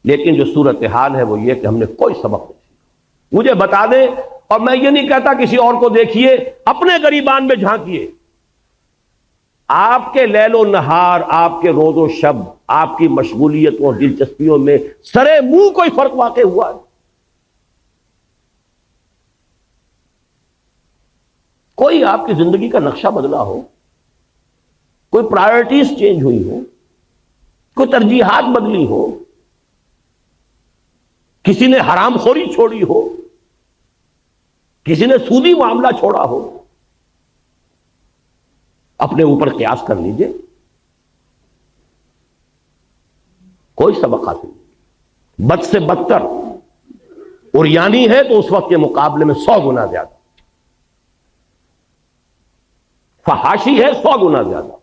لیکن جو صورتحال ہے وہ یہ کہ ہم نے کوئی سبق نہیں سیکھا۔ مجھے بتا دیں، اور میں یہ نہیں کہتا کسی اور کو دیکھیے، اپنے گریبان میں جھانکیے، آپ کے لیل و نہار، آپ کے روز و شب، آپ کی مشغولیتوں اور دلچسپیوں میں سرے منہ کوئی فرق واقع ہوا ہے؟ کوئی آپ کی زندگی کا نقشہ بدلا ہو، کوئی پرائرٹیز چینج ہوئی ہو، کوئی ترجیحات بدلی ہو، کسی نے حرام خوری چھوڑی ہو، کسی نے سودی معاملہ چھوڑا ہو؟ اپنے اوپر قیاس کر لیجئے، کوئی سبق حاصل نہیں۔ بد سے بدتر اور یعنی ہے تو اس وقت کے مقابلے میں 100 گنا زیادہ، فحاشی ہے 100 گنا زیادہ،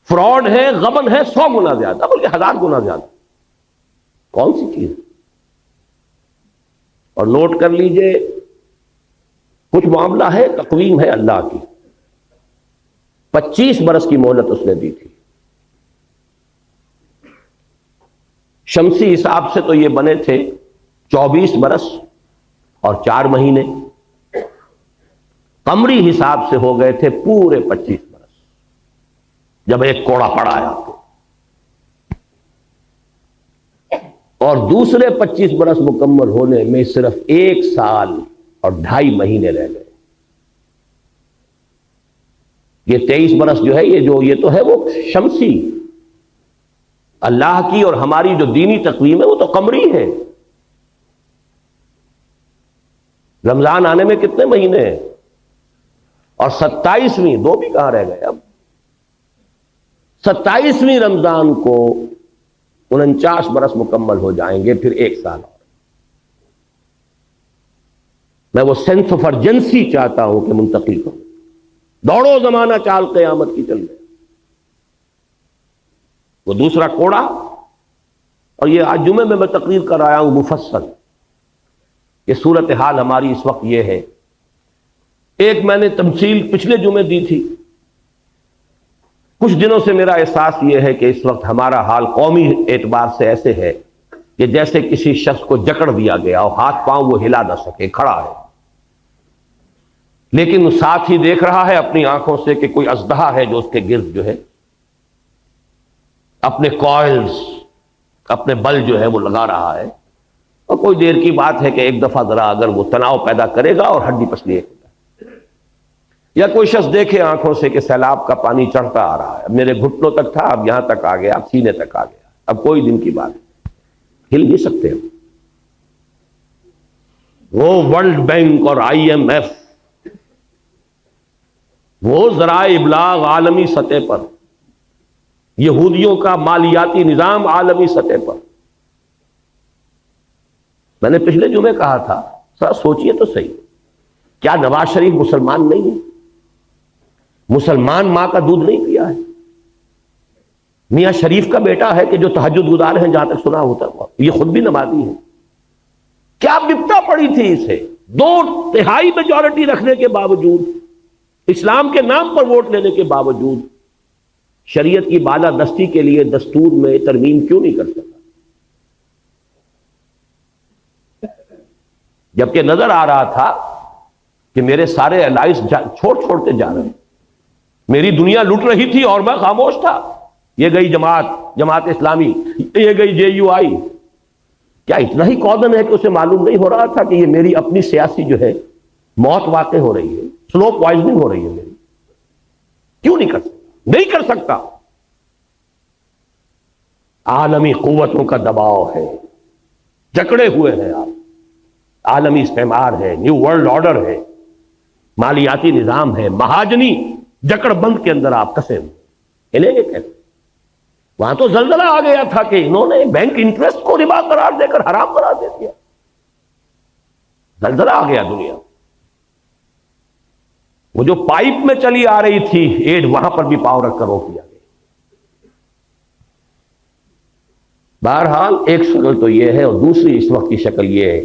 فراڈ ہے، غبن ہے 100 گنا زیادہ، بلکہ 1000 گنا زیادہ۔ کون سی چیز؟ اور نوٹ کر لیجئے، کچھ معاملہ ہے، تقویم ہے اللہ کی، 25 برس کی مہلت اس نے دی تھی۔ شمسی حساب سے تو یہ بنے تھے 24 برس اور 4 مہینے، قمری حساب سے ہو گئے تھے پورے 25 برس، جب ایک کوڑا پڑا ہے آپ کو۔ اور دوسرے 25 برس مکمل ہونے میں صرف 1 سال اور 2.5 مہینے رہ گئے۔ یہ 23 برس جو ہے، یہ تو ہے وہ شمسی، اللہ کی اور ہماری جو دینی تقویم ہے وہ تو قمری ہے۔ رمضان آنے میں کتنے مہینے ہیں؟ اور 27ویں، 2 بھی کہاں رہ گئے اب؟ 27ویں رمضان کو 49 برس مکمل ہو جائیں گے، پھر 1 سال اور۔ میں وہ سینس آف ارجنسی چاہتا ہوں کہ منتقل کروں۔ دوڑو زمانہ چال قیامت کی چل گئے۔ وہ دوسرا کوڑا، اور یہ آج جمعے میں تقریر کر آیا ہوں مفصل، یہ صورتحال ہماری اس وقت یہ ہے۔ ایک میں نے تمثیل پچھلے جمعے دی تھی، کچھ دنوں سے میرا احساس یہ ہے کہ اس وقت ہمارا حال قومی اعتبار سے ایسے ہے کہ جیسے کسی شخص کو جکڑ دیا گیا اور ہاتھ پاؤں وہ ہلا نہ سکے، کھڑا ہے، لیکن ساتھ ہی دیکھ رہا ہے اپنی آنکھوں سے کہ کوئی اژدہا ہے جو اس کے گرد جو ہے اپنے کوائلز، اپنے بل جو ہے وہ لگا رہا ہے، اور کوئی دیر کی بات ہے کہ ایک دفعہ ذرا اگر وہ تناؤ پیدا کرے گا اور ہڈی پسلی، یا کوئی شخص دیکھے آنکھوں سے کہ سیلاب کا پانی چڑھتا آ رہا ہے، اب میرے گھٹنوں تک تھا، اب یہاں تک آ گیا، اب سینے تک آ گیا، اب کوئی دن کی بات ہے، ہل نہیں سکتے ہم۔ وہ ورلڈ بینک اور IMF، وہ ذرائع ابلاغ عالمی سطح پر، یہودیوں کا مالیاتی نظام عالمی سطح پر۔ میں نے پچھلے جمعے کہا تھا، ذرا سوچئے تو صحیح، کیا نواز شریف مسلمان نہیں ہے؟ مسلمان ماں کا دودھ نہیں پیا ہے؟ میاں شریف کا بیٹا ہے کہ جو تہجد گزار ہیں، جہاں تک سنا ہوتا ہے، یہ خود بھی نمازی ہے۔ کیا بپتا پڑی تھی اسے 2/3 میجورٹی رکھنے کے باوجود، اسلام کے نام پر ووٹ لینے کے باوجود، شریعت کی بالادستی کے لیے دستور میں ترمیم کیوں نہیں کر سکتا؟ جبکہ نظر آ رہا تھا کہ میرے سارے الائز چھوڑتے جا رہے ہیں، میری دنیا لٹ رہی تھی اور میں خاموش تھا۔ یہ گئی جماعت اسلامی، یہ گئی JUI، کیا اتنا ہی کودن ہے کہ اسے معلوم نہیں ہو رہا تھا کہ یہ میری اپنی سیاسی جو ہے موت واقع ہو رہی ہے، سلو پوائزننگ ہو رہی ہے میری؟ کیوں نہیں کر سکتا؟ نہیں کر سکتا۔ عالمی قوتوں کا دباؤ ہے، جکڑے ہوئے ہیں آپ، عالمی استعمار ہے، نیو ورلڈ آرڈر ہے، مالیاتی نظام ہے، مہاجنی جکڑ بند کے اندر آپ کسے ہوئے، ہلیں گے کیسے؟ وہاں تو زلزلہ آ گیا تھا کہ انہوں نے بینک انٹرسٹ کو ربا قرار دے کر حرام قرار دے دیا، زلزلہ آ گیا دنیا۔ وہ جو پائپ میں چلی آ رہی تھی ایڈ، وہاں پر بھی پاؤ رکھ کر روک دیا گیا۔ بہرحال ایک شکل تو یہ ہے، اور دوسری اس وقت کی شکل یہ ہے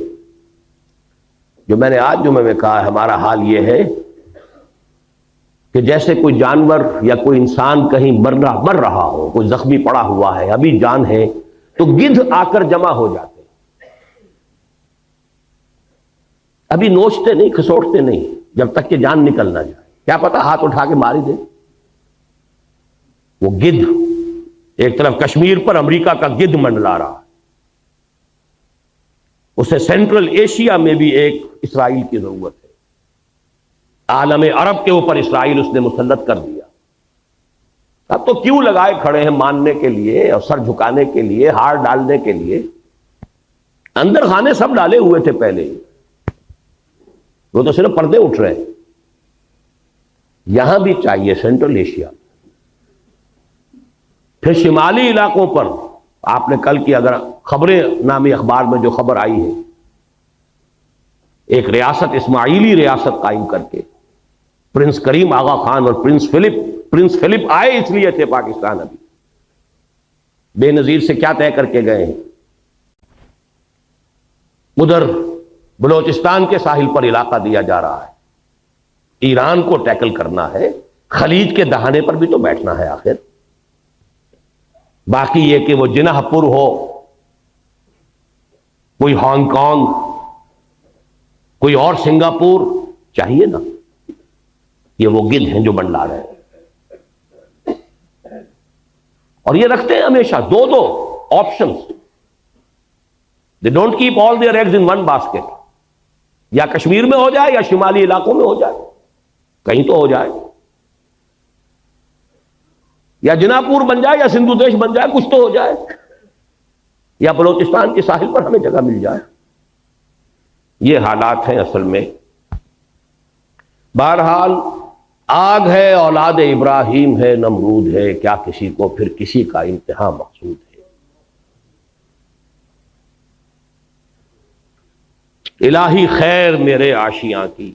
جو میں نے آج جمعے میں کہا، ہمارا حال یہ ہے کہ جیسے کوئی جانور یا کوئی انسان کہیں مر رہا ہو، کوئی زخمی پڑا ہوا ہے، ابھی جان ہے، تو گدھ آ کر جمع ہو جاتے، ابھی نوچتے نہیں، کھسوٹتے نہیں جب تک کہ جان نکل نہ جائے، کیا پتا ہاتھ اٹھا کے مار ہی دے۔ وہ گدھ ایک طرف کشمیر پر امریکہ کا گدھ منڈلا رہا، اسے سینٹرل ایشیا میں بھی ایک اسرائیل کی ضرورت ہے، عالم عرب کے اوپر اسرائیل اس نے مسلط کر دیا۔ اب تو کیوں لگائے کھڑے ہیں ماننے کے لیے اور سر جھکانے کے لیے، ہار ڈالنے کے لیے، اندر خانے سب ڈالے ہوئے تھے پہلے ہی، وہ تو صرف پردے اٹھ رہے ہیں۔ یہاں بھی چاہیے سینٹرل ایشیا، پھر شمالی علاقوں پر آپ نے کل کی اگر خبریں نامی اخبار میں جو خبر آئی ہے، ایک ریاست اسماعیلی ریاست قائم کر کے، پرنس کریم آغا خان اور پرنس فلپ آئے اس لیے تھے پاکستان، ابھی بے نظیر سے کیا طے کر کے گئے ہیں، ادھر بلوچستان کے ساحل پر علاقہ دیا جا رہا ہے، ایران کو ٹیکل کرنا ہے، خلیج کے دہانے پر بھی تو بیٹھنا ہے آخر۔ باقی یہ کہ وہ جناح پور ہو، کوئی ہانگ کانگ، کوئی اور سنگاپور چاہیے نا، یہ وہ گدھ ہیں جو منڈلا رہے ہیں، اور یہ رکھتے ہیں ہمیشہ دو options, they don't keep all their eggs in one basket, یا کشمیر میں ہو جائے یا شمالی علاقوں میں ہو جائے، کہیں تو ہو جائے، یا جناح پور بن جائے یا سندھو دیش بن جائے، کچھ تو ہو جائے، یا بلوچستان کے ساحل پر ہمیں جگہ مل جائے۔ یہ حالات ہیں اصل میں۔ بہرحال آگ ہے، اولاد ابراہیم ہے، نمرود ہے، کیا کسی کو پھر کسی کا انتہا مقصود ہے۔ الہی خیر میرے آشیاں کی،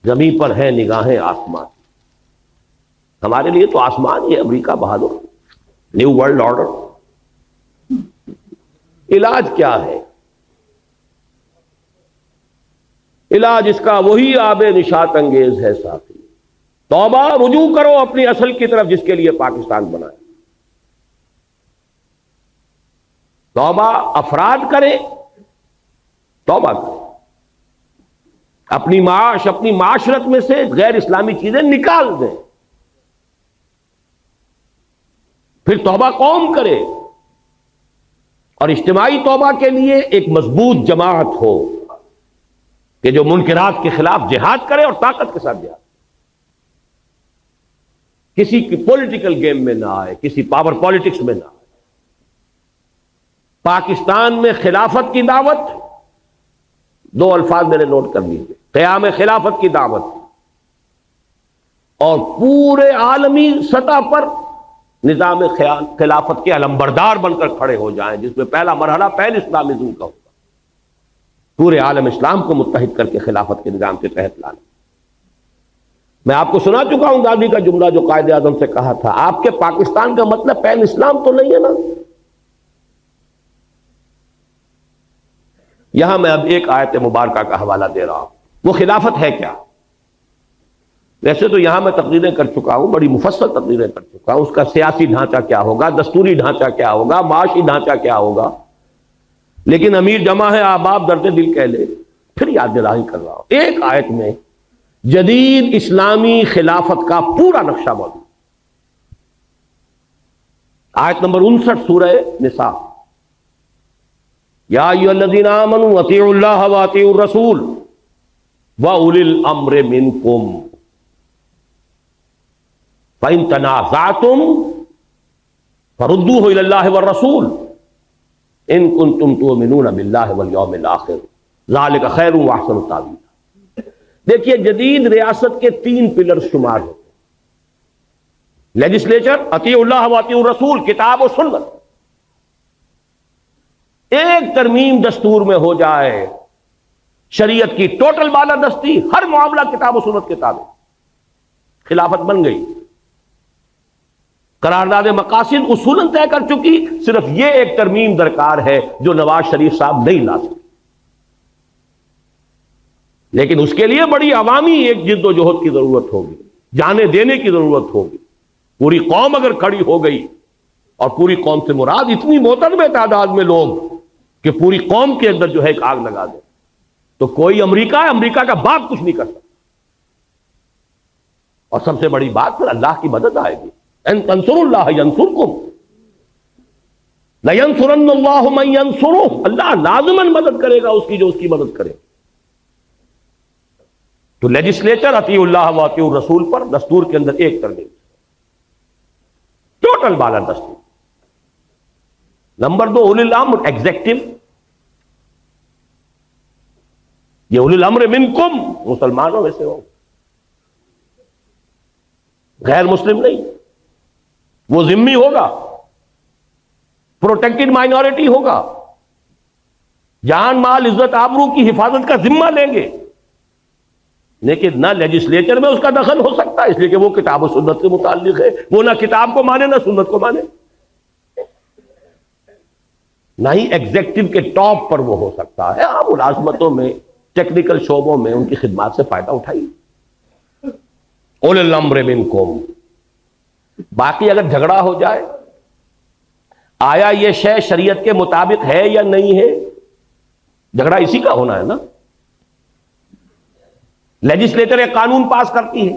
زمیں پر ہے نگاہیں آسمان۔ ہمارے لیے تو آسمان یہ امریکہ بہادر، نیو ورلڈ آرڈر۔ علاج کیا ہے؟ علاج اس کا وہی آب نشاط انگیز ہے ساتھی، توبہ، رجوع کرو اپنی اصل کی طرف جس کے لیے پاکستان بنائے۔ توبہ افراد کرے، توبہ کرے، اپنی معاش، اپنی معاشرت میں سے غیر اسلامی چیزیں نکال دیں، پھر توبہ قوم کرے، اور اجتماعی توبہ کے لیے ایک مضبوط جماعت ہو کہ جو منکرات کے خلاف جہاد کرے اور طاقت کے ساتھ جہاد، کسی کی پولیٹیکل گیم میں نہ آئے، کسی پاور پالیٹکس میں نہ آئے۔ پاکستان میں خلافت کی دعوت، دو الفاظ میرے نوٹ کر لیجیے، قیام خلافت کی دعوت، اور پورے عالمی سطح پر نظام خلافت کے علمبردار بن کر کھڑے ہو جائیں، جس میں پہلا مرحلہ پین اسلامزم کا ہوگا، پورے عالم اسلام کو متحد کر کے خلافت کے نظام کے تحت لانا۔ میں آپ کو سنا چکا ہوں گاندھی کا جملہ جو قائد اعظم سے کہا تھا، آپ کے پاکستان کا مطلب پین اسلام تو نہیں ہے نا۔ یہاں میں اب ایک آیت مبارکہ کا حوالہ دے رہا ہوں، وہ خلافت ہے کیا؟ ویسے تو یہاں میں تقریریں کر چکا ہوں، بڑی مفصل تقریریں کر چکا ہوں، اس کا سیاسی ڈھانچہ کیا ہوگا، دستوری ڈھانچہ کیا ہوگا، معاشی ڈھانچہ کیا ہوگا، لیکن امیر جمع ہے احباب درد دل کہہ لے، پھر یاد دہانی کر رہا ہوں۔ ایک آیت میں جدید اسلامی خلافت کا پورا نقشہ موجود، آیت نمبر 59 سورہ نساء، یا ایھا الذین آمنوا اطیعوا اللہ واطیعوا الرسول واولی الامر منکم فَإِن تَنَازَعْتُمْ فَرُدُّوهُ إِلَى اللَّهِ وَالرَّسُولِ إِن كُنتُمْ تُؤْمِنُونَ بِاللَّهِ وَالْيَوْمِ الْآخِرِ ذَلِكَ خَيْرٌ وَأَحْسَنُ تَأْوِيلًا۔ دیکھیے جدید ریاست کے 3 پلر شمار ہوتے ہیں: لیجسلیچر، اطیعوا اللہ و اطیعوا الرسول، کتاب و سنت. ایک ترمیم دستور میں ہو جائے، شریعت کی ٹوٹل بالادستی، ہر معاملہ کتاب و سنت کے تابع، خلافت بن گئی. قرارداد مقاصد اصولاً طے کر چکی، صرف یہ ایک ترمیم درکار ہے جو نواز شریف صاحب نہیں لا سکتے. لیکن اس کے لیے بڑی عوامی ایک جد و جہد کی ضرورت ہوگی، جانے دینے کی ضرورت ہوگی. پوری قوم اگر کھڑی ہو گئی، اور پوری قوم سے مراد اتنی معتدل تعداد میں لوگ کہ پوری قوم کے اندر جو ہے ایک آگ لگا دے، تو کوئی امریکہ کا باپ کچھ نہیں کر سکتا. اور سب سے بڑی بات پھر اللہ کی مدد آئے گی. ان تنصروا اللہ ینصرکم لینصرن اللہ من ینصرہ، اللہ لازماً مدد کرے گا اس کی جو اس کی مدد کرے. تو لیجسلیچر اطیعوا اللہ و اطیعوا الرسول پر دستور کے اندر ایک ترمیم، ٹوٹل بالادستی. نمبر 2 اولی الامر ایگزیکٹو. یہ اولی الامر منکم، مسلمانوں میں سے ہو، غیر مسلم نہیں. وہ ذمہ ہوگا، پروٹیکٹڈ مائنورٹی ہوگا، جان مال عزت آبرو کی حفاظت کا ذمہ لیں گے. لیکن نہ لیجسلیچر میں اس کا دخل ہو سکتا ہے، اس لیے کہ وہ کتاب و سنت سے متعلق ہے. وہ نہ کتاب کو مانے نہ سنت کو مانے. نہ ہی ایگزیکٹو کے ٹاپ پر وہ ہو سکتا ہے. ہاں ملازمتوں میں، ٹیکنیکل شعبوں میں ان کی خدمات سے فائدہ اٹھائیے. اولی الامر منکم. باقی اگر جھگڑا ہو جائے، آیا یہ شے شریعت کے مطابق ہے یا نہیں ہے، جھگڑا اسی کا ہونا ہے نا. لیجسلیچر ایک قانون پاس کرتی ہے،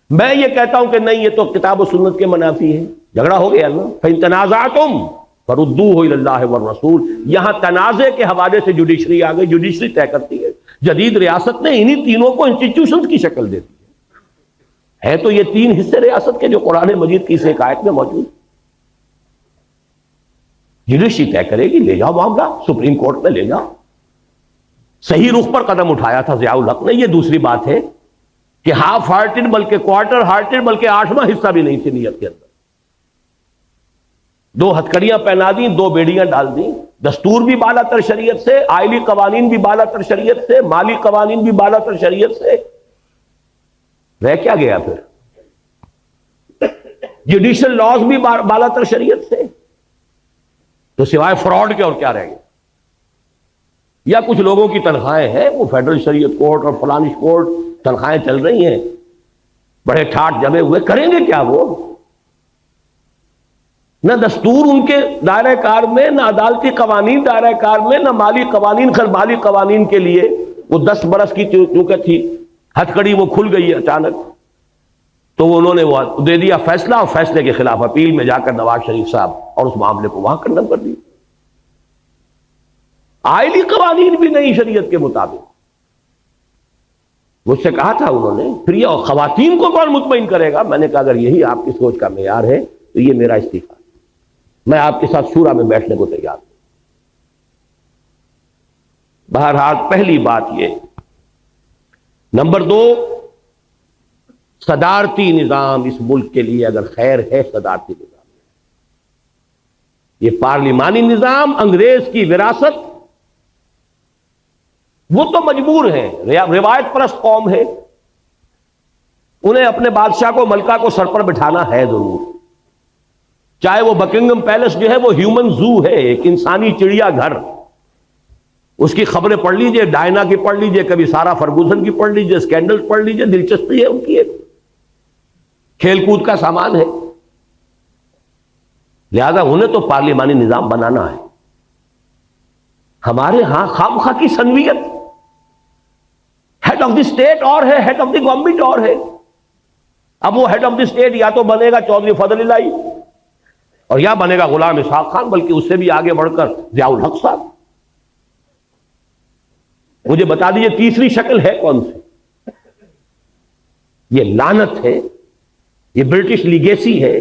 میں یہ کہتا ہوں کہ نہیں یہ تو کتاب و سنت کے منافی ہے، جھگڑا ہو گیا نا. فَإِن تَنَازَعْتُمْ فَرُدُّوهُ إِلَى اللَّهِ وَالرَّسُولِ. یہاں تنازع کے حوالے سے جوڈیشری آ گئی، جوڈیشری طے کرتی ہے. جدید ریاست نے انہی تینوں کو انسٹیٹیوشنز کی شکل دے دی ہے. تو یہ 3 حصے ریاست کے جو قرآن مجید کی اس ایک آیت میں موجود. جوڈیشری طے کرے گی، لے جاؤ معاملہ سپریم کورٹ میں لے جاؤ. صحیح رخ پر قدم اٹھایا تھا ضیاء الحق نے. یہ دوسری بات ہے کہ ہاف ہارٹڈ بلکہ کوارٹر ہارٹڈ بلکہ 8واں حصہ بھی نہیں تھی نیت کے اندر. 2 ہتھکڑیاں پہنا دیں، 2 بیڑیاں ڈال دیں. دستور بھی بالا تر شریعت سے، آئلی قوانین بھی بالا تر شریعت سے، مالی قوانین بھی بالا تر شریعت سے. رہ کیا گیا پھر؟ جوڈیشل لاز بھی بالا تر شریعت سے. تو سوائے فراڈ کے اور کیا رہ گیا؟ یا کچھ لوگوں کی تنخواہیں ہیں، وہ فیڈرل شریعت کورٹ اور فلانش کورٹ تنخواہیں چل رہی ہیں، بڑے ٹھاٹ جمے ہوئے، کریں گے کیا وہ؟ نہ دستور ان کے دائرہ کار میں، نہ عدالتی قوانین دائرہ کار میں، نہ مالی قوانین. خیر مالی قوانین کے لیے وہ 10 برس کی چونکہ تھی ہتھکڑی، وہ کھل گئی اچانک، تو انہوں نے وہ دے دیا فیصلہ، اور فیصلے کے خلاف اپیل میں جا کر نواز شریف صاحب اور اس معاملے کو وہاں کنڈم کر دی. آئلی قوانین بھی نہیں شریعت کے مطابق. مجھ سے کہا تھا انہوں نے، پھر یہ خواتین کو کون مطمئن کرے گا؟ میں نے کہا اگر یہی آپ کی سوچ کا معیار ہے تو یہ میرا استعفیٰ، میں آپ کے ساتھ شورا میں بیٹھنے کو تیار ہوں. بہرحال پہلی بات یہ. نمبر 2، صدارتی نظام اس ملک کے لیے اگر خیر ہے، صدارتی نظام. یہ پارلیمانی نظام انگریز کی وراثت، وہ تو مجبور ہیں، روایت پرست قوم ہے، انہیں اپنے بادشاہ کو، ملکہ کو سر پر بٹھانا ہے ضرور. چاہے وہ بکنگم پیلس جو ہے وہ ہیومن زو ہے، ایک انسانی چڑیا گھر. اس کی خبریں پڑھ لیجئے، ڈائنا کی پڑھ لیجئے، کبھی سارا فرگوسن کی پڑھ لیجئے، اسکینڈل پڑھ لیجئے، دلچسپی ہے ان کی، ایک کھیل کود کا سامان ہے. لہذا انہیں تو پارلیمانی نظام بنانا ہے. ہمارے ہاں خواہ کی سنویت، ہیڈ آف دی اسٹیٹ اور ہے، ہیڈ آف دی گورنمنٹ اور ہے. اب وہ ہیڈ آف دی اسٹیٹ یا تو بنے گا چودھری فضل الہی، اور یا بنے گا غلام اسحاق خان، بلکہ اس سے بھی آگے بڑھ کر ضیاء الحق صاحب. مجھے بتا دیجئے تیسری شکل ہے کون سی؟ یہ لعنت ہے، یہ برٹش لیگیسی ہے.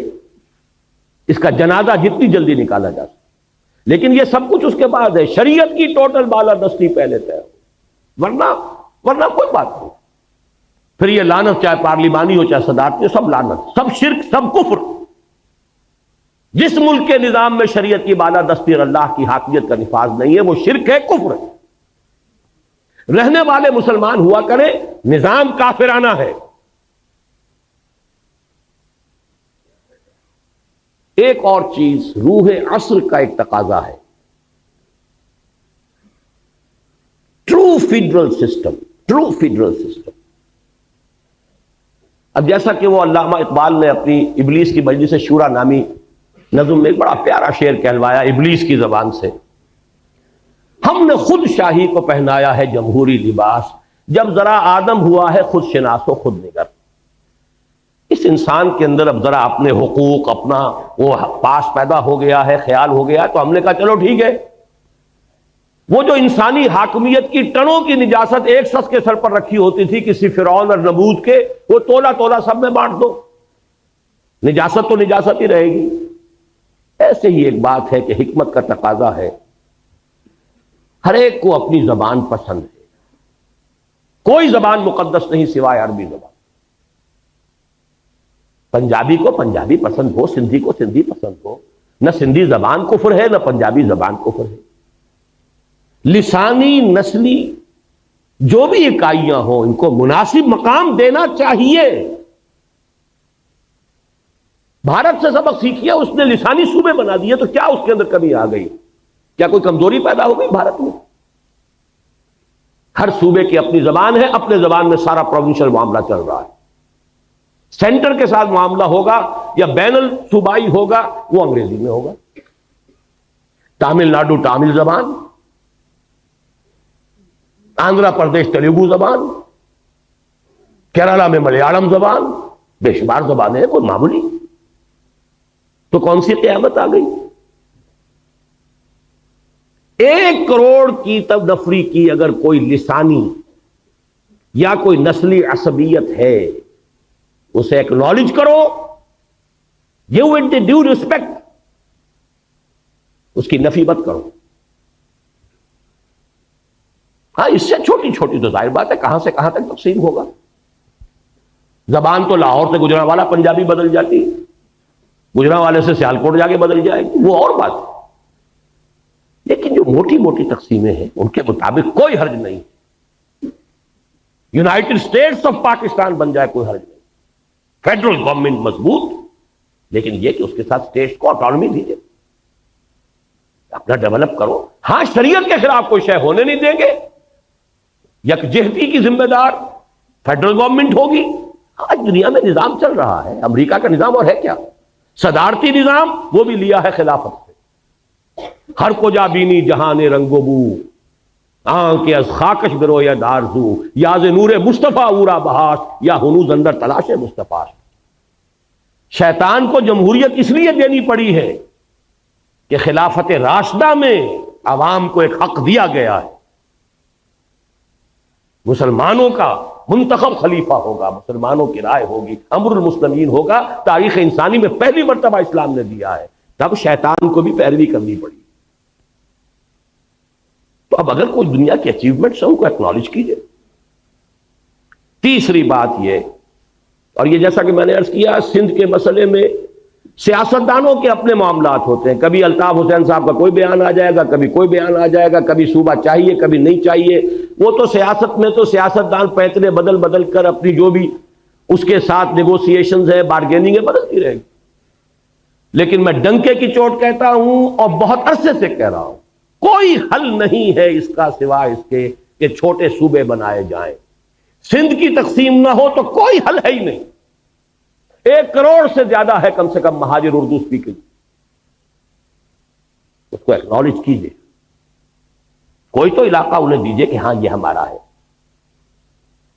اس کا جنازہ جتنی جلدی نکالا جا سکے. لیکن یہ سب کچھ اس کے بعد ہے. شریعت کی ٹوٹل بالادستی پہلے طے ہو، ورنہ ورنہ کوئی بات نہیں. پھر یہ لعنت چاہے پارلیمانی ہو چاہے صدارتی ہو، سب لعنت، سب شرک، سب کفر. جس ملک کے نظام میں شریعت کی بالادستی اور اللہ کی حاکمیت کا نفاذ نہیں ہے وہ شرک ہے، کفر ہے. رہنے والے مسلمان ہوا کریں، نظام کافرانہ ہے. ایک اور چیز روح عصر کا ایک تقاضا ہے، true federal system. True federal system. اب جیسا کہ وہ علامہ اقبال نے اپنی ابلیس کی مجلس شورا نامی نظم میں ایک بڑا پیارا شعر کہلوایا ابلیس کی زبان سے، ہم نے خود شاہی کو پہنایا ہے جمہوری لباس، جب ذرا آدم ہوا ہے خود شناس و خود نگر. اس انسان کے اندر اب ذرا اپنے حقوق، اپنا وہ پاس پیدا ہو گیا ہے، خیال ہو گیا ہے، تو ہم نے کہا چلو ٹھیک ہے، وہ جو انسانی حاکمیت کی ٹنوں کی نجاست ایک شخص کے سر پر رکھی ہوتی تھی کسی فرعون اور نمرود کے، وہ تولا تولا سب میں بانٹ دو، نجاست تو نجاست ہی رہے گی. ایسے ہی ایک بات ہے کہ حکمت کا تقاضا ہے، ہر ایک کو اپنی زبان پسند ہے، کوئی زبان مقدس نہیں سوائے عربی زبان. پنجابی کو پنجابی پسند ہو، سندھی کو سندھی پسند ہو، نہ سندھی زبان کفر ہے نہ پنجابی زبان کفر ہے. لسانی، نسلی جو بھی اکائیاں ہوں ان کو مناسب مقام دینا چاہیے. بھارت سے سبق سیکھیے، اس نے لسانی صوبے بنا دیے تو کیا اس کے اندر کمی آ گئی؟ کیا کوئی کمزوری پیدا ہو گئی بھارت میں؟ ہر صوبے کی اپنی زبان ہے، اپنے زبان میں سارا پروونشل معاملہ چل رہا ہے. سینٹر کے ساتھ معاملہ ہوگا یا بین الصوبائی ہوگا وہ انگریزی میں ہوگا. تامل ناڈو تامل زبان، آندھرا پردیش تیلگو زبان، کیرالہ میں ملیالم زبان، بے شمار زبانیں ہیں، کوئی معمولی تو کون سی قیامت آ گئی؟ 1 کروڑ کی تب نفری کی اگر کوئی لسانی یا کوئی نسلی عصبیت ہے اسے ایکنالج کرو، give it the due respect, اس کی نفی مت کرو. ہاں اس سے چھوٹی چھوٹی تو ظاہر بات ہے کہاں سے کہاں تک تقسیم ہوگا. زبان تو لاہور سے گجرانوالہ پنجابی بدل جاتی، گجرانوالے سے سیالکوٹ جا کے بدل جائے گی، وہ اور بات ہے. لیکن جو موٹی موٹی تقسیمیں ہیں ان کے مطابق کوئی حرج نہیں. یونائٹڈ اسٹیٹس آف پاکستان بن جائے کوئی حرج نہیں، فیڈرل گورنمنٹ مضبوط، لیکن یہ کہ اس کے ساتھ اسٹیٹس کو آٹونومی دیجیے، اپنا ڈیولپ کرو. ہاں شریعت کے خلاف کوئی شے ہونے نہیں دیں گے، یکجہتی کی ذمہ دار فیڈرل گورنمنٹ ہوگی. آج دنیا میں نظام چل رہا ہے، امریکہ کا نظام اور ہے کیا، صدارتی نظام، وہ بھی لیا ہے خلافت سے. ہر کو جا بینی جہان رنگ و بو، آنکھ از خاکش برو یا دارزو، یاز نور مصطفیٰ اورا بہاش، یا ہنوز اندر تلاش مصطفیٰ. شیطان کو جمہوریت اس لیے دینی پڑی ہے کہ خلافت راشدہ میں عوام کو ایک حق دیا گیا ہے، مسلمانوں کا منتخب خلیفہ ہوگا، مسلمانوں کی رائے ہوگی، امر المسلمین ہوگا. تاریخ انسانی میں پہلی مرتبہ اسلام نے دیا ہے، تب شیطان کو بھی پیروی کرنی پڑی. تو اب اگر کوئی دنیا کی اچیومنٹس ہیں ان کو ایکنالج کیجئے. تیسری بات یہ، اور یہ جیسا کہ میں نے عرض کیا، سندھ کے مسئلے میں سیاستدانوں کے اپنے معاملات ہوتے ہیں. کبھی الطاف حسین صاحب کا کوئی بیان آ جائے گا، کبھی کوئی بیان آ جائے گا، کبھی صوبہ چاہیے کبھی نہیں چاہیے. وہ تو سیاست میں تو سیاستدان پیتنے بدل بدل کر اپنی جو بھی اس کے ساتھ نیگوسیشنز ہے، بارگیننگ ہے، بدلتی رہے گی. لیکن میں ڈنکے کی چوٹ کہتا ہوں اور بہت عرصے سے کہہ رہا ہوں، کوئی حل نہیں ہے اس کا سوائے اس کے کہ چھوٹے صوبے بنائے جائیں. سندھ کی تقسیم نہ ہو تو کوئی حل ہے ہی نہیں. 1 کروڑ سے زیادہ ہے کم سے کم مہاجر اردو اسپیکنگ، اس کو ایکنالج کیجئے. کوئی تو علاقہ انہیں دیجئے کہ ہاں یہ ہمارا ہے.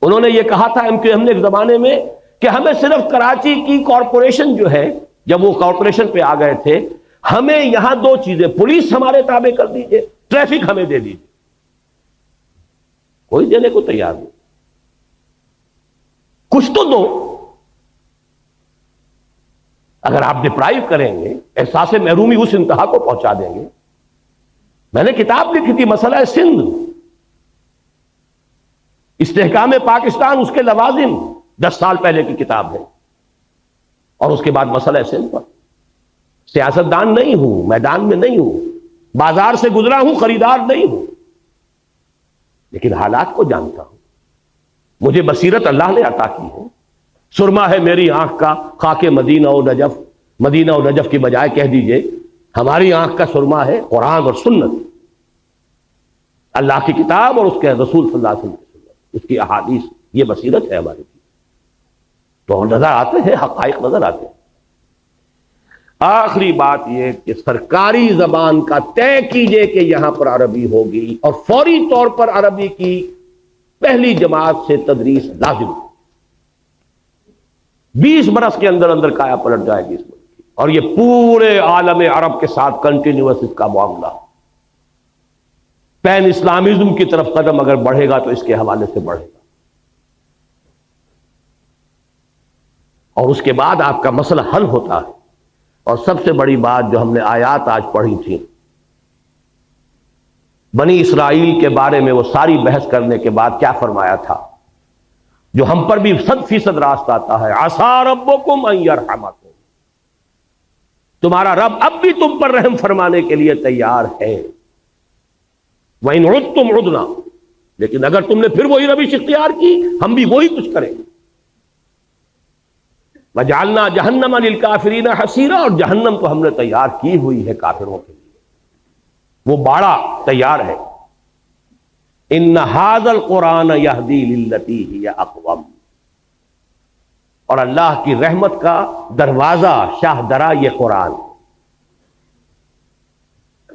انہوں نے یہ کہا تھا ہم نے ایک زمانے میں کہ ہمیں صرف کراچی کی کارپوریشن جو ہے، جب وہ کارپوریشن پہ آ گئے تھے، ہمیں یہاں 2 چیزیں، پولیس ہمارے تابع کر دیجئے، ٹریفک ہمیں دے دیجئے. کوئی دینے کو تیار نہیں. کچھ تو دو. اگر آپ ڈپرائیو کریں گے، احساس محرومی اس انتہا کو پہنچا دیں گے. میں نے کتاب لکھی تھی مسئلہ سندھ، استحکام پاکستان اس کے لوازم 10 سال پہلے کی کتاب ہے. اور اس کے بعد مسئلہ ہے سمپل. سیاستدان نہیں ہوں، میدان میں نہیں ہوں، بازار سے گزرا ہوں، خریدار نہیں ہوں، لیکن حالات کو جانتا ہوں. مجھے بصیرت اللہ نے عطا کی ہے. سرما ہے میری آنکھ کا خاک مدینہ و نجف. مدینہ و نجف کی بجائے کہہ دیجئے ہماری آنکھ کا سرما ہے قرآن اور سنت، اللہ کی کتاب اور اس کے رسول صلی اللہ علیہ وسلم کی سنت، اس کی احادیث. یہ بصیرت ہے ہماری. تو نظر آتے ہیں، حقائق نظر آتے ہیں. آخری بات یہ کہ سرکاری زبان کا طے کیجئے کہ یہاں پر عربی ہوگی، اور فوری طور پر عربی کی پہلی جماعت سے تدریس لازم. 20 برس کے اندر اندر کایا پلٹ جائے گی اس ملک کی، اور یہ پورے عالم عرب کے ساتھ کنٹینیوس اس کا معاملہ. پین اسلامزم کی طرف قدم اگر بڑھے گا تو اس کے حوالے سے بڑھے گا. اور اس کے بعد آپ کا مسئلہ حل ہوتا ہے. اور سب سے بڑی بات جو ہم نے آیات آج پڑھی تھی بنی اسرائیل کے بارے میں، وہ ساری بحث کرنے کے بعد کیا فرمایا تھا، جو ہم پر بھی 100% راست آتا ہے. عسیٰ ربکم ان یرحمکم، تمہارا رب اب بھی تم پر رحم فرمانے کے لیے تیار ہے. وَإِنْ عُدْتُمْ عُدْنَا، لیکن اگر تم نے پھر وہی روش اختیار کی ہم بھی وہی کچھ کریں گے. وَجَعَلْنَا جَهَنَّمَ لِلْكَافِرِينَ حَصِيرًا، اور جہنم تو ہم نے تیار کی ہوئی ہے کافروں کے لیے، وہ باڑا تیار ہے. إِنَّ هَذَا الْقُرْآنَ يَهْدِي لِلَّتِي هِيَ أَقْوَمُ، اور اللہ کی رحمت کا دروازہ شاہ درا یہ قرآن.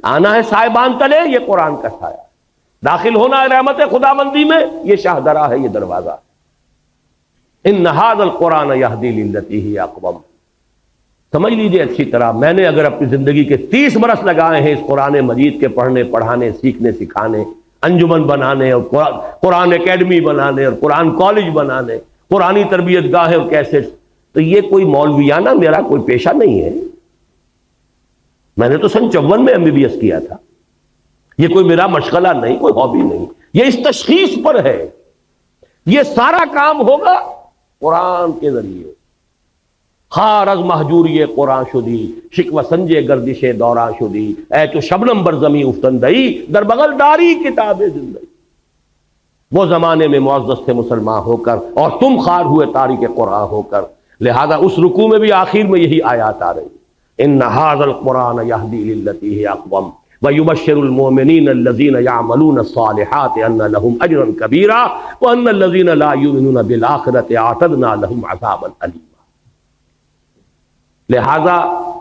آنا ہے سائبان تلے، یہ قرآن کا سایہ. داخل ہونا ہے رحمت خداوندی میں، یہ شاہ درا ہے، یہ دروازہ. ان ھذا القرآن یہدی للتی ہی اقوم. سمجھ لیجئے اچھی طرح، میں نے اگر اپنی زندگی کے 30 برس لگائے ہیں اس قرآن مجید کے پڑھنے پڑھانے سیکھنے سکھانے، انجمن بنانے اور قرآن اکیڈمی بنانے اور قرآن کالج بنانے، قرآنی تربیت گاہیں اور کیسٹ، تو یہ کوئی مولویانہ میرا کوئی پیشہ نہیں ہے. میں نے تو سن 54 میں MBBS کیا تھا. یہ کوئی میرا مشغلہ نہیں، کوئی ہابی نہیں. یہ اس تشخیص پر ہے. یہ سارا کام ہوگا قرآن کے ذریعے. خار از محجوری قرآن شدی، شکوہ سنجے گردش دوران شدی، اے تو شبنم بر زمیں افتندئی، در بغل داری کتاب زندگی. وہ زمانے میں معزز تھے مسلمان ہو کر، اور تم خار ہوئے تاریک قرآن ہو کر. لہذا اس رکوع میں بھی آخر میں یہی آیات آ رہی، ان ھذا القرآن یہدی للتی ہی اقوم وَيُبَشِّرُ الْمُؤْمِنِينَ الَّذِينَ يَعْمَلُونَ الصَّالِحَاتِ أَنَّ لَهُمْ أَجْرًا كَبِيرًا وَأَنَّ الَّذِينَ لَا يُؤْمِنُونَ بِالْآخِرَةِ أَعْتَدْنَا لَهُمْ عَذَابًا أَلِيمًا. لہذا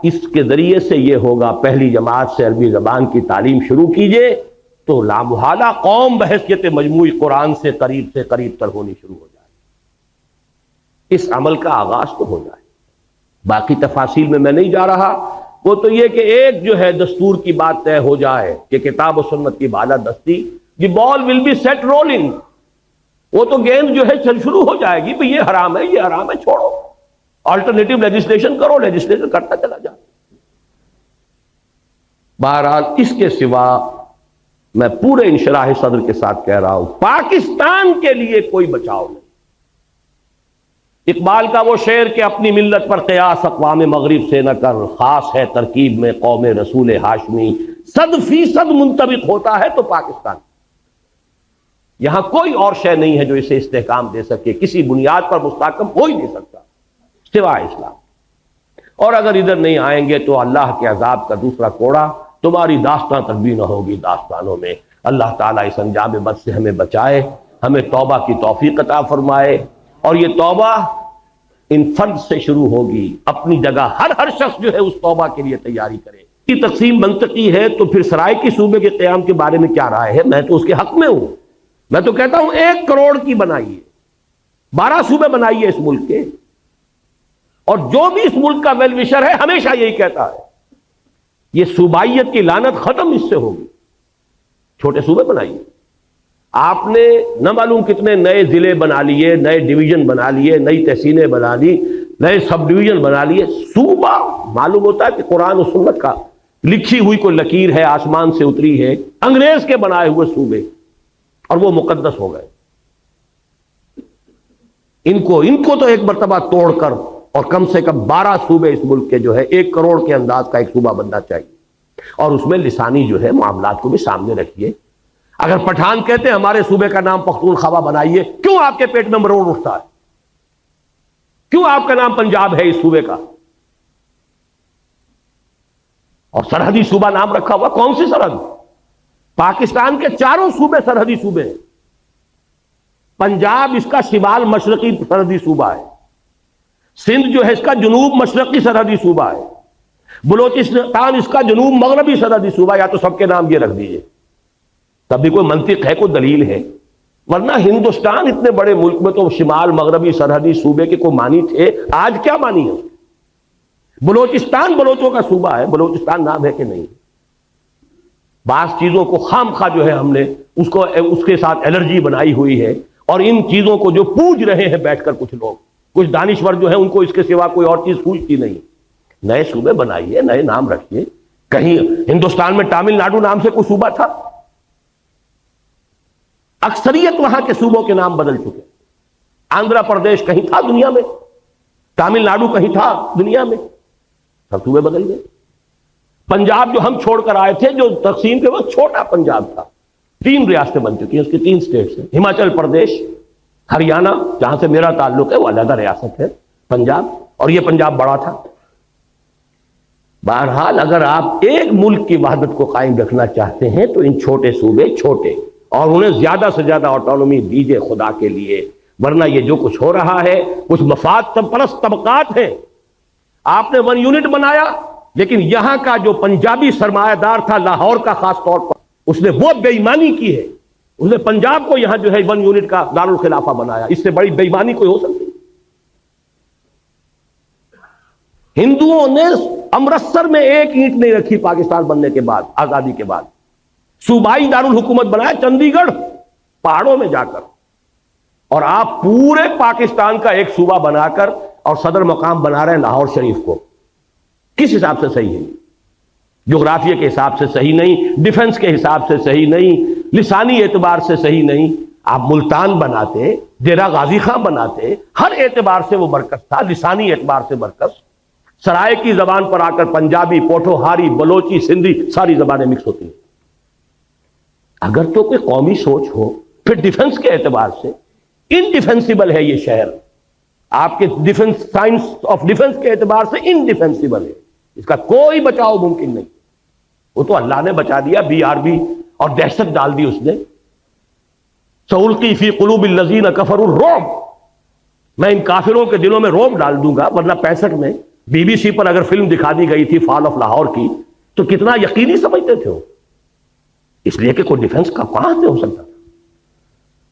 اس کے ذریعے سے یہ ہوگا، پہلی جماعت سے عربی زبان کی تعلیم شروع کیجئے تو لامحالہ قوم بحیثیت مجموعی قرآن سے قریب تر ہونی شروع ہو جائے. اس عمل کا آغاز تو ہو جائے. باقی تفاصیل میں نہیں جا رہا. وہ تو یہ کہ ایک جو ہے دستور کی بات طے ہو جائے کہ کتاب و سنت کی بالادستی، دی بال ول بی سیٹ رولنگ. وہ تو گیند جو ہے چل شروع ہو جائے گی، بھئی یہ حرام ہے، یہ حرام ہے، چھوڑو. آلٹرنیٹو لیجسلیشن کرو، لیجسلیشن کرتا چلا جائے. بہرحال اس کے سوا میں پورے انشراح صدر کے ساتھ کہہ رہا ہوں، پاکستان کے لیے کوئی بچاؤ نہیں. اقبال کا وہ شعر کہ اپنی ملت پر قیاس اقوام مغرب سے نہ کر، خاص ہے ترکیب میں قوم رسول ہاشمی، 100% منطبق ہوتا ہے تو پاکستان. یہاں کوئی اور شے نہیں ہے جو اسے استحکام دے سکے، کسی بنیاد پر مستحکم ہو ہی نہیں سکتا سوائے اسلام. اور اگر ادھر نہیں آئیں گے تو اللہ کے عذاب کا دوسرا کوڑا تمہاری داستان تک بھی نہ ہوگی داستانوں میں. اللہ تعالیٰ اس انجام بد سے ہمیں بچائے، ہمیں توبہ کی توفیق عطا فرمائے. اور یہ توبہ ان فرد سے شروع ہوگی. اپنی جگہ ہر شخص جو ہے اس توبہ کے لیے تیاری کرے. یہ تقسیم منطقی ہے تو پھر سرائیکی صوبے کے قیام کے بارے میں کیا رائے ہے؟ میں تو اس کے حق میں ہوں. میں تو کہتا ہوں 1 کروڑ کی بنائیے، 12 صوبے بنائیے اس ملک کے. اور جو بھی اس ملک کا ویل وشر ہے ہمیشہ یہی کہتا ہے یہ صوبائیت کی لعنت ختم اس سے ہوگی. چھوٹے صوبے بنائیے. آپ نے نہ معلوم کتنے نئے ضلع بنا لیے، نئے ڈویژن بنا لیے، نئی تحصیلیں بنا لی، نئے سب ڈویژن بنا لیے. صوبہ معلوم ہوتا ہے کہ قرآن و سنت کا لکھی ہوئی کوئی لکیر ہے، آسمان سے اتری ہے. انگریز کے بنائے ہوئے صوبے، اور وہ مقدس ہو گئے. ان کو تو ایک مرتبہ توڑ کر اور کم سے کم 12 صوبے اس ملک کے جو ہے 1 کروڑ کے انداز کا ایک صوبہ بننا چاہیے، اور اس میں لسانی جو ہے معاملات کو بھی سامنے رکھیے۔ اگر پٹھان کہتے ہیں ہمارے صوبے کا نام پختونخوا بنائیے، کیوں آپ کے پیٹ میں مروڑ اٹھتا ہے؟ کیوں آپ کا نام پنجاب ہے اس صوبے کا؟ اور سرحدی صوبہ نام رکھا ہوا، کون سی سرحد؟ پاکستان کے 4 صوبے سرحدی صوبے ہیں۔ پنجاب اس کا شمال مشرقی سرحدی صوبہ ہے، سندھ جو ہے اس کا جنوب مشرقی سرحدی صوبہ ہے، بلوچستان اس کا جنوب مغربی سرحدی صوبہ، یا تو سب کے نام یہ رکھ دیجئے، تب بھی کوئی منطق ہے، کوئی دلیل ہے؟ ورنہ ہندوستان اتنے بڑے ملک میں تو شمال مغربی سرحدی صوبے کے کوئی معنی تھے، آج کیا معنی ہے؟ بلوچستان بلوچوں کا صوبہ ہے، بلوچستان نام ہے کہ نہیں؟ بعض چیزوں کو خام خواہ جو ہے ہم نے اس کے ساتھ الرجی بنائی ہوئی ہے، اور ان چیزوں کو جو پوج رہے ہیں بیٹھ کر کچھ لوگ، کچھ دانشور جو ہیں، ان کو اس کے سوا کوئی اور چیز پوجتی نہیں۔ نئے صوبے بنائیے، نئے نام رکھیے۔ کہیں ہندوستان میں تامل ناڈو نام سے کوئی صوبہ تھا؟ اکثریت وہاں کے صوبوں کے نام بدل چکے۔ آندھرا پردیش کہیں تھا دنیا میں؟ تامل ناڈو کہیں تھا دنیا میں؟ سب صوبے بدل گئے۔ پنجاب جو ہم چھوڑ کر آئے تھے، جو تقسیم کے وقت چھوٹا پنجاب تھا، 3 ریاستیں بن چکی ہیں، اس کی 3 اسٹیٹس ہیں۔ ہماچل پردیش، ہریانہ جہاں سے میرا تعلق ہے وہ علیحدہ ریاست ہے پنجاب، اور یہ پنجاب بڑا تھا۔ بہرحال اگر آپ ایک ملک کی وحدت کو قائم رکھنا چاہتے ہیں تو ان چھوٹے صوبے چھوٹے، اور انہیں زیادہ سے زیادہ آٹونومی دیجئے خدا کے لیے، ورنہ یہ جو کچھ ہو رہا ہے کچھ مفاد پرست طبقات ہیں۔ آپ نے 1 یونٹ بنایا، لیکن یہاں کا جو پنجابی سرمایہ دار تھا لاہور کا خاص طور پر، اس نے وہ بے ایمانی کی ہے، اس نے پنجاب کو یہاں جو ہے 1 یونٹ کا دارالخلافہ بنایا۔ اس سے بڑی بے ایمانی کوئی ہو سکتی؟ ہندوؤں نے امرتسر میں 1 اینٹ نہیں رکھی پاکستان بننے کے بعد، آزادی کے بعد۔ صوبائی دارالحکومت بنایا چندی گڑھ پہاڑوں میں جا کر، اور آپ پورے پاکستان کا ایک صوبہ بنا کر اور صدر مقام بنا رہے ہیں لاہور شریف کو۔ کس حساب سے صحیح ہے؟ جغرافیہ کے حساب سے صحیح نہیں، ڈیفنس کے حساب سے صحیح نہیں، لسانی اعتبار سے صحیح نہیں۔ آپ ملتان بناتے، ڈیرہ غازی خان بناتے، ہر اعتبار سے وہ مرکز تھا، لسانی اعتبار سے مرکز۔ سرائے کی زبان پر آ کر پنجابی، پوٹھوہاری، بلوچی، سندھی ساری زبانیں مکس ہوتی ہیں۔ اگر تو کوئی قومی سوچ ہو، پھر ڈیفنس کے اعتبار سے انڈیفینسیبل ہے یہ شہر، آپ کے ڈیفنس، سائنس آف ڈیفنس کے اعتبار سے انڈیفینسیبل ہے، اس کا کوئی بچاؤ ممکن نہیں۔ وہ تو اللہ نے بچا دیا، BRB اور دہشت ڈال دی اس نے۔ سألقی فی قلوب الذین کفروا الرعب، میں ان کافروں کے دلوں میں رعب ڈال دوں گا۔ ورنہ 65 میں BBC پر اگر فلم دکھا دی گئی تھی فال آف لاہور کی، تو کتنا یقینی سمجھتے تھے وہ، اس لیے کہ کوئی ڈیفنس کا کہاں سے ہو سکتا تھا۔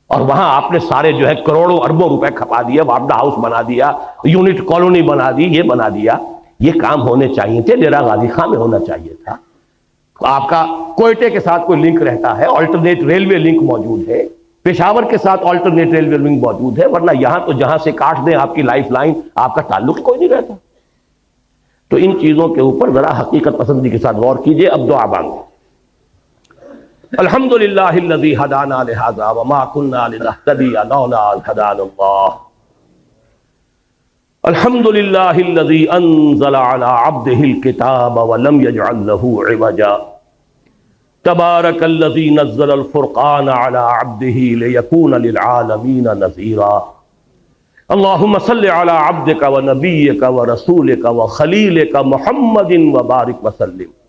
اور وہاں آپ نے سارے جو ہے کروڑوں اربوں روپے کھپا دیے، وابڈا ہاؤس بنا دیا، یونٹ کالونی بنا دی، یہ بنا دیا۔ یہ کام ہونے چاہیے تھے، ڈیرہ غازی خان میں ہونا چاہیے تھا۔ آپ کا کوئٹے کے ساتھ کوئی لنک رہتا ہے، آلٹرنیٹ ریلوے لنک موجود ہے، پشاور کے ساتھ آلٹرنیٹ ریلوے لنک موجود ہے، ورنہ یہاں تو جہاں سے کاٹ دیں آپ کی لائف لائن، آپ کا تعلق کوئی نہیں رہتا۔ تو ان چیزوں کے اوپر ذرا حقیقت پسندی کے ساتھ غور کیجئے۔ اب دعا مانگیں۔ الحمدللہ الذی ہدانا لہذا وما كنا لنہتدی لولا ان ہدانا اللہ، الحمدللہ الذی انزل علی عبدہ الکتاب ولم یجعل له عوجا، تبارک الذی نزل الفرقان علی عبدہ لیکون للعالمین نذیرا۔ اللہم صل علی عبدک ونبیک ورسولک وخلیلک محمد وبارک وسلم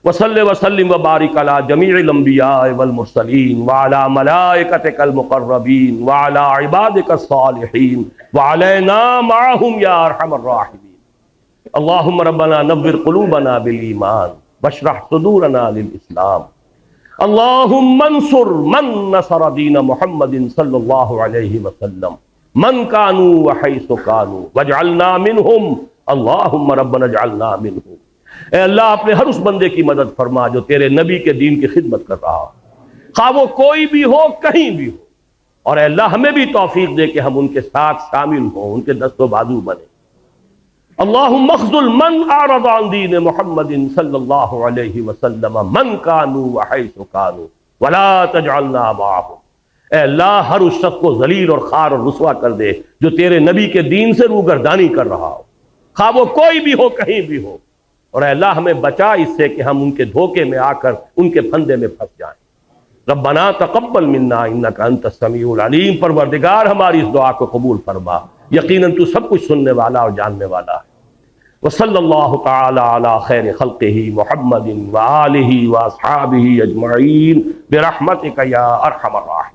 وصلی وسلم وبارک علی جمیع الانبیاء والمرسلین وعلی ملائکتک المقربین وعلی عبادک الصالحین وعلینا معہم یا ارحم الراحمین۔ اللہم ربنا نور قلوبنا بالایمان واشرح صدورنا للاسلام۔ اللہم انصر من نصر دین محمد صلی اللہ علیہ وسلم من کانوا وحیث کانوا واجعلنا منہم، اللہم ربنا اجعلنا منہم۔ اے اللہ اپنے ہر اس بندے کی مدد فرما جو تیرے نبی کے دین کی خدمت کر رہا، خواہ وہ کوئی بھی ہو، کہیں بھی ہو، اور اے اللہ ہمیں بھی توفیق دے کہ ہم ان کے ساتھ شامل ہوں، ان کے دست و بازو بنے۔ اللہم اخذل من اعرض عن دین محمد صلی اللہ علیہ وسلم من کانوا وحیث کانوا ولا تجعلنا معهم۔ اے اللہ ہر اس شخص کو ذلیل اور خوار اور رسوا کر دے جو تیرے نبی کے دین سے روگردانی کر رہا ہو، خواہ وہ کوئی بھی ہو، کہیں بھی ہو، اور اے اللہ ہمیں بچا اس سے کہ ہم ان کے دھوکے میں آ کر ان کے پھندے میں پھنس جائیں۔ ربنا تقبل منا انک انت السمیع العلیم، پروردگار ہماری اس دعا کو قبول فرما، یقیناً تو سب کچھ سننے والا اور جاننے والا ہے۔ وصلی اللہ تعالی علی خیر خلقہ محمد وآلہ واصحابہ اجمعین برحمتک یا ارحم الراحمین۔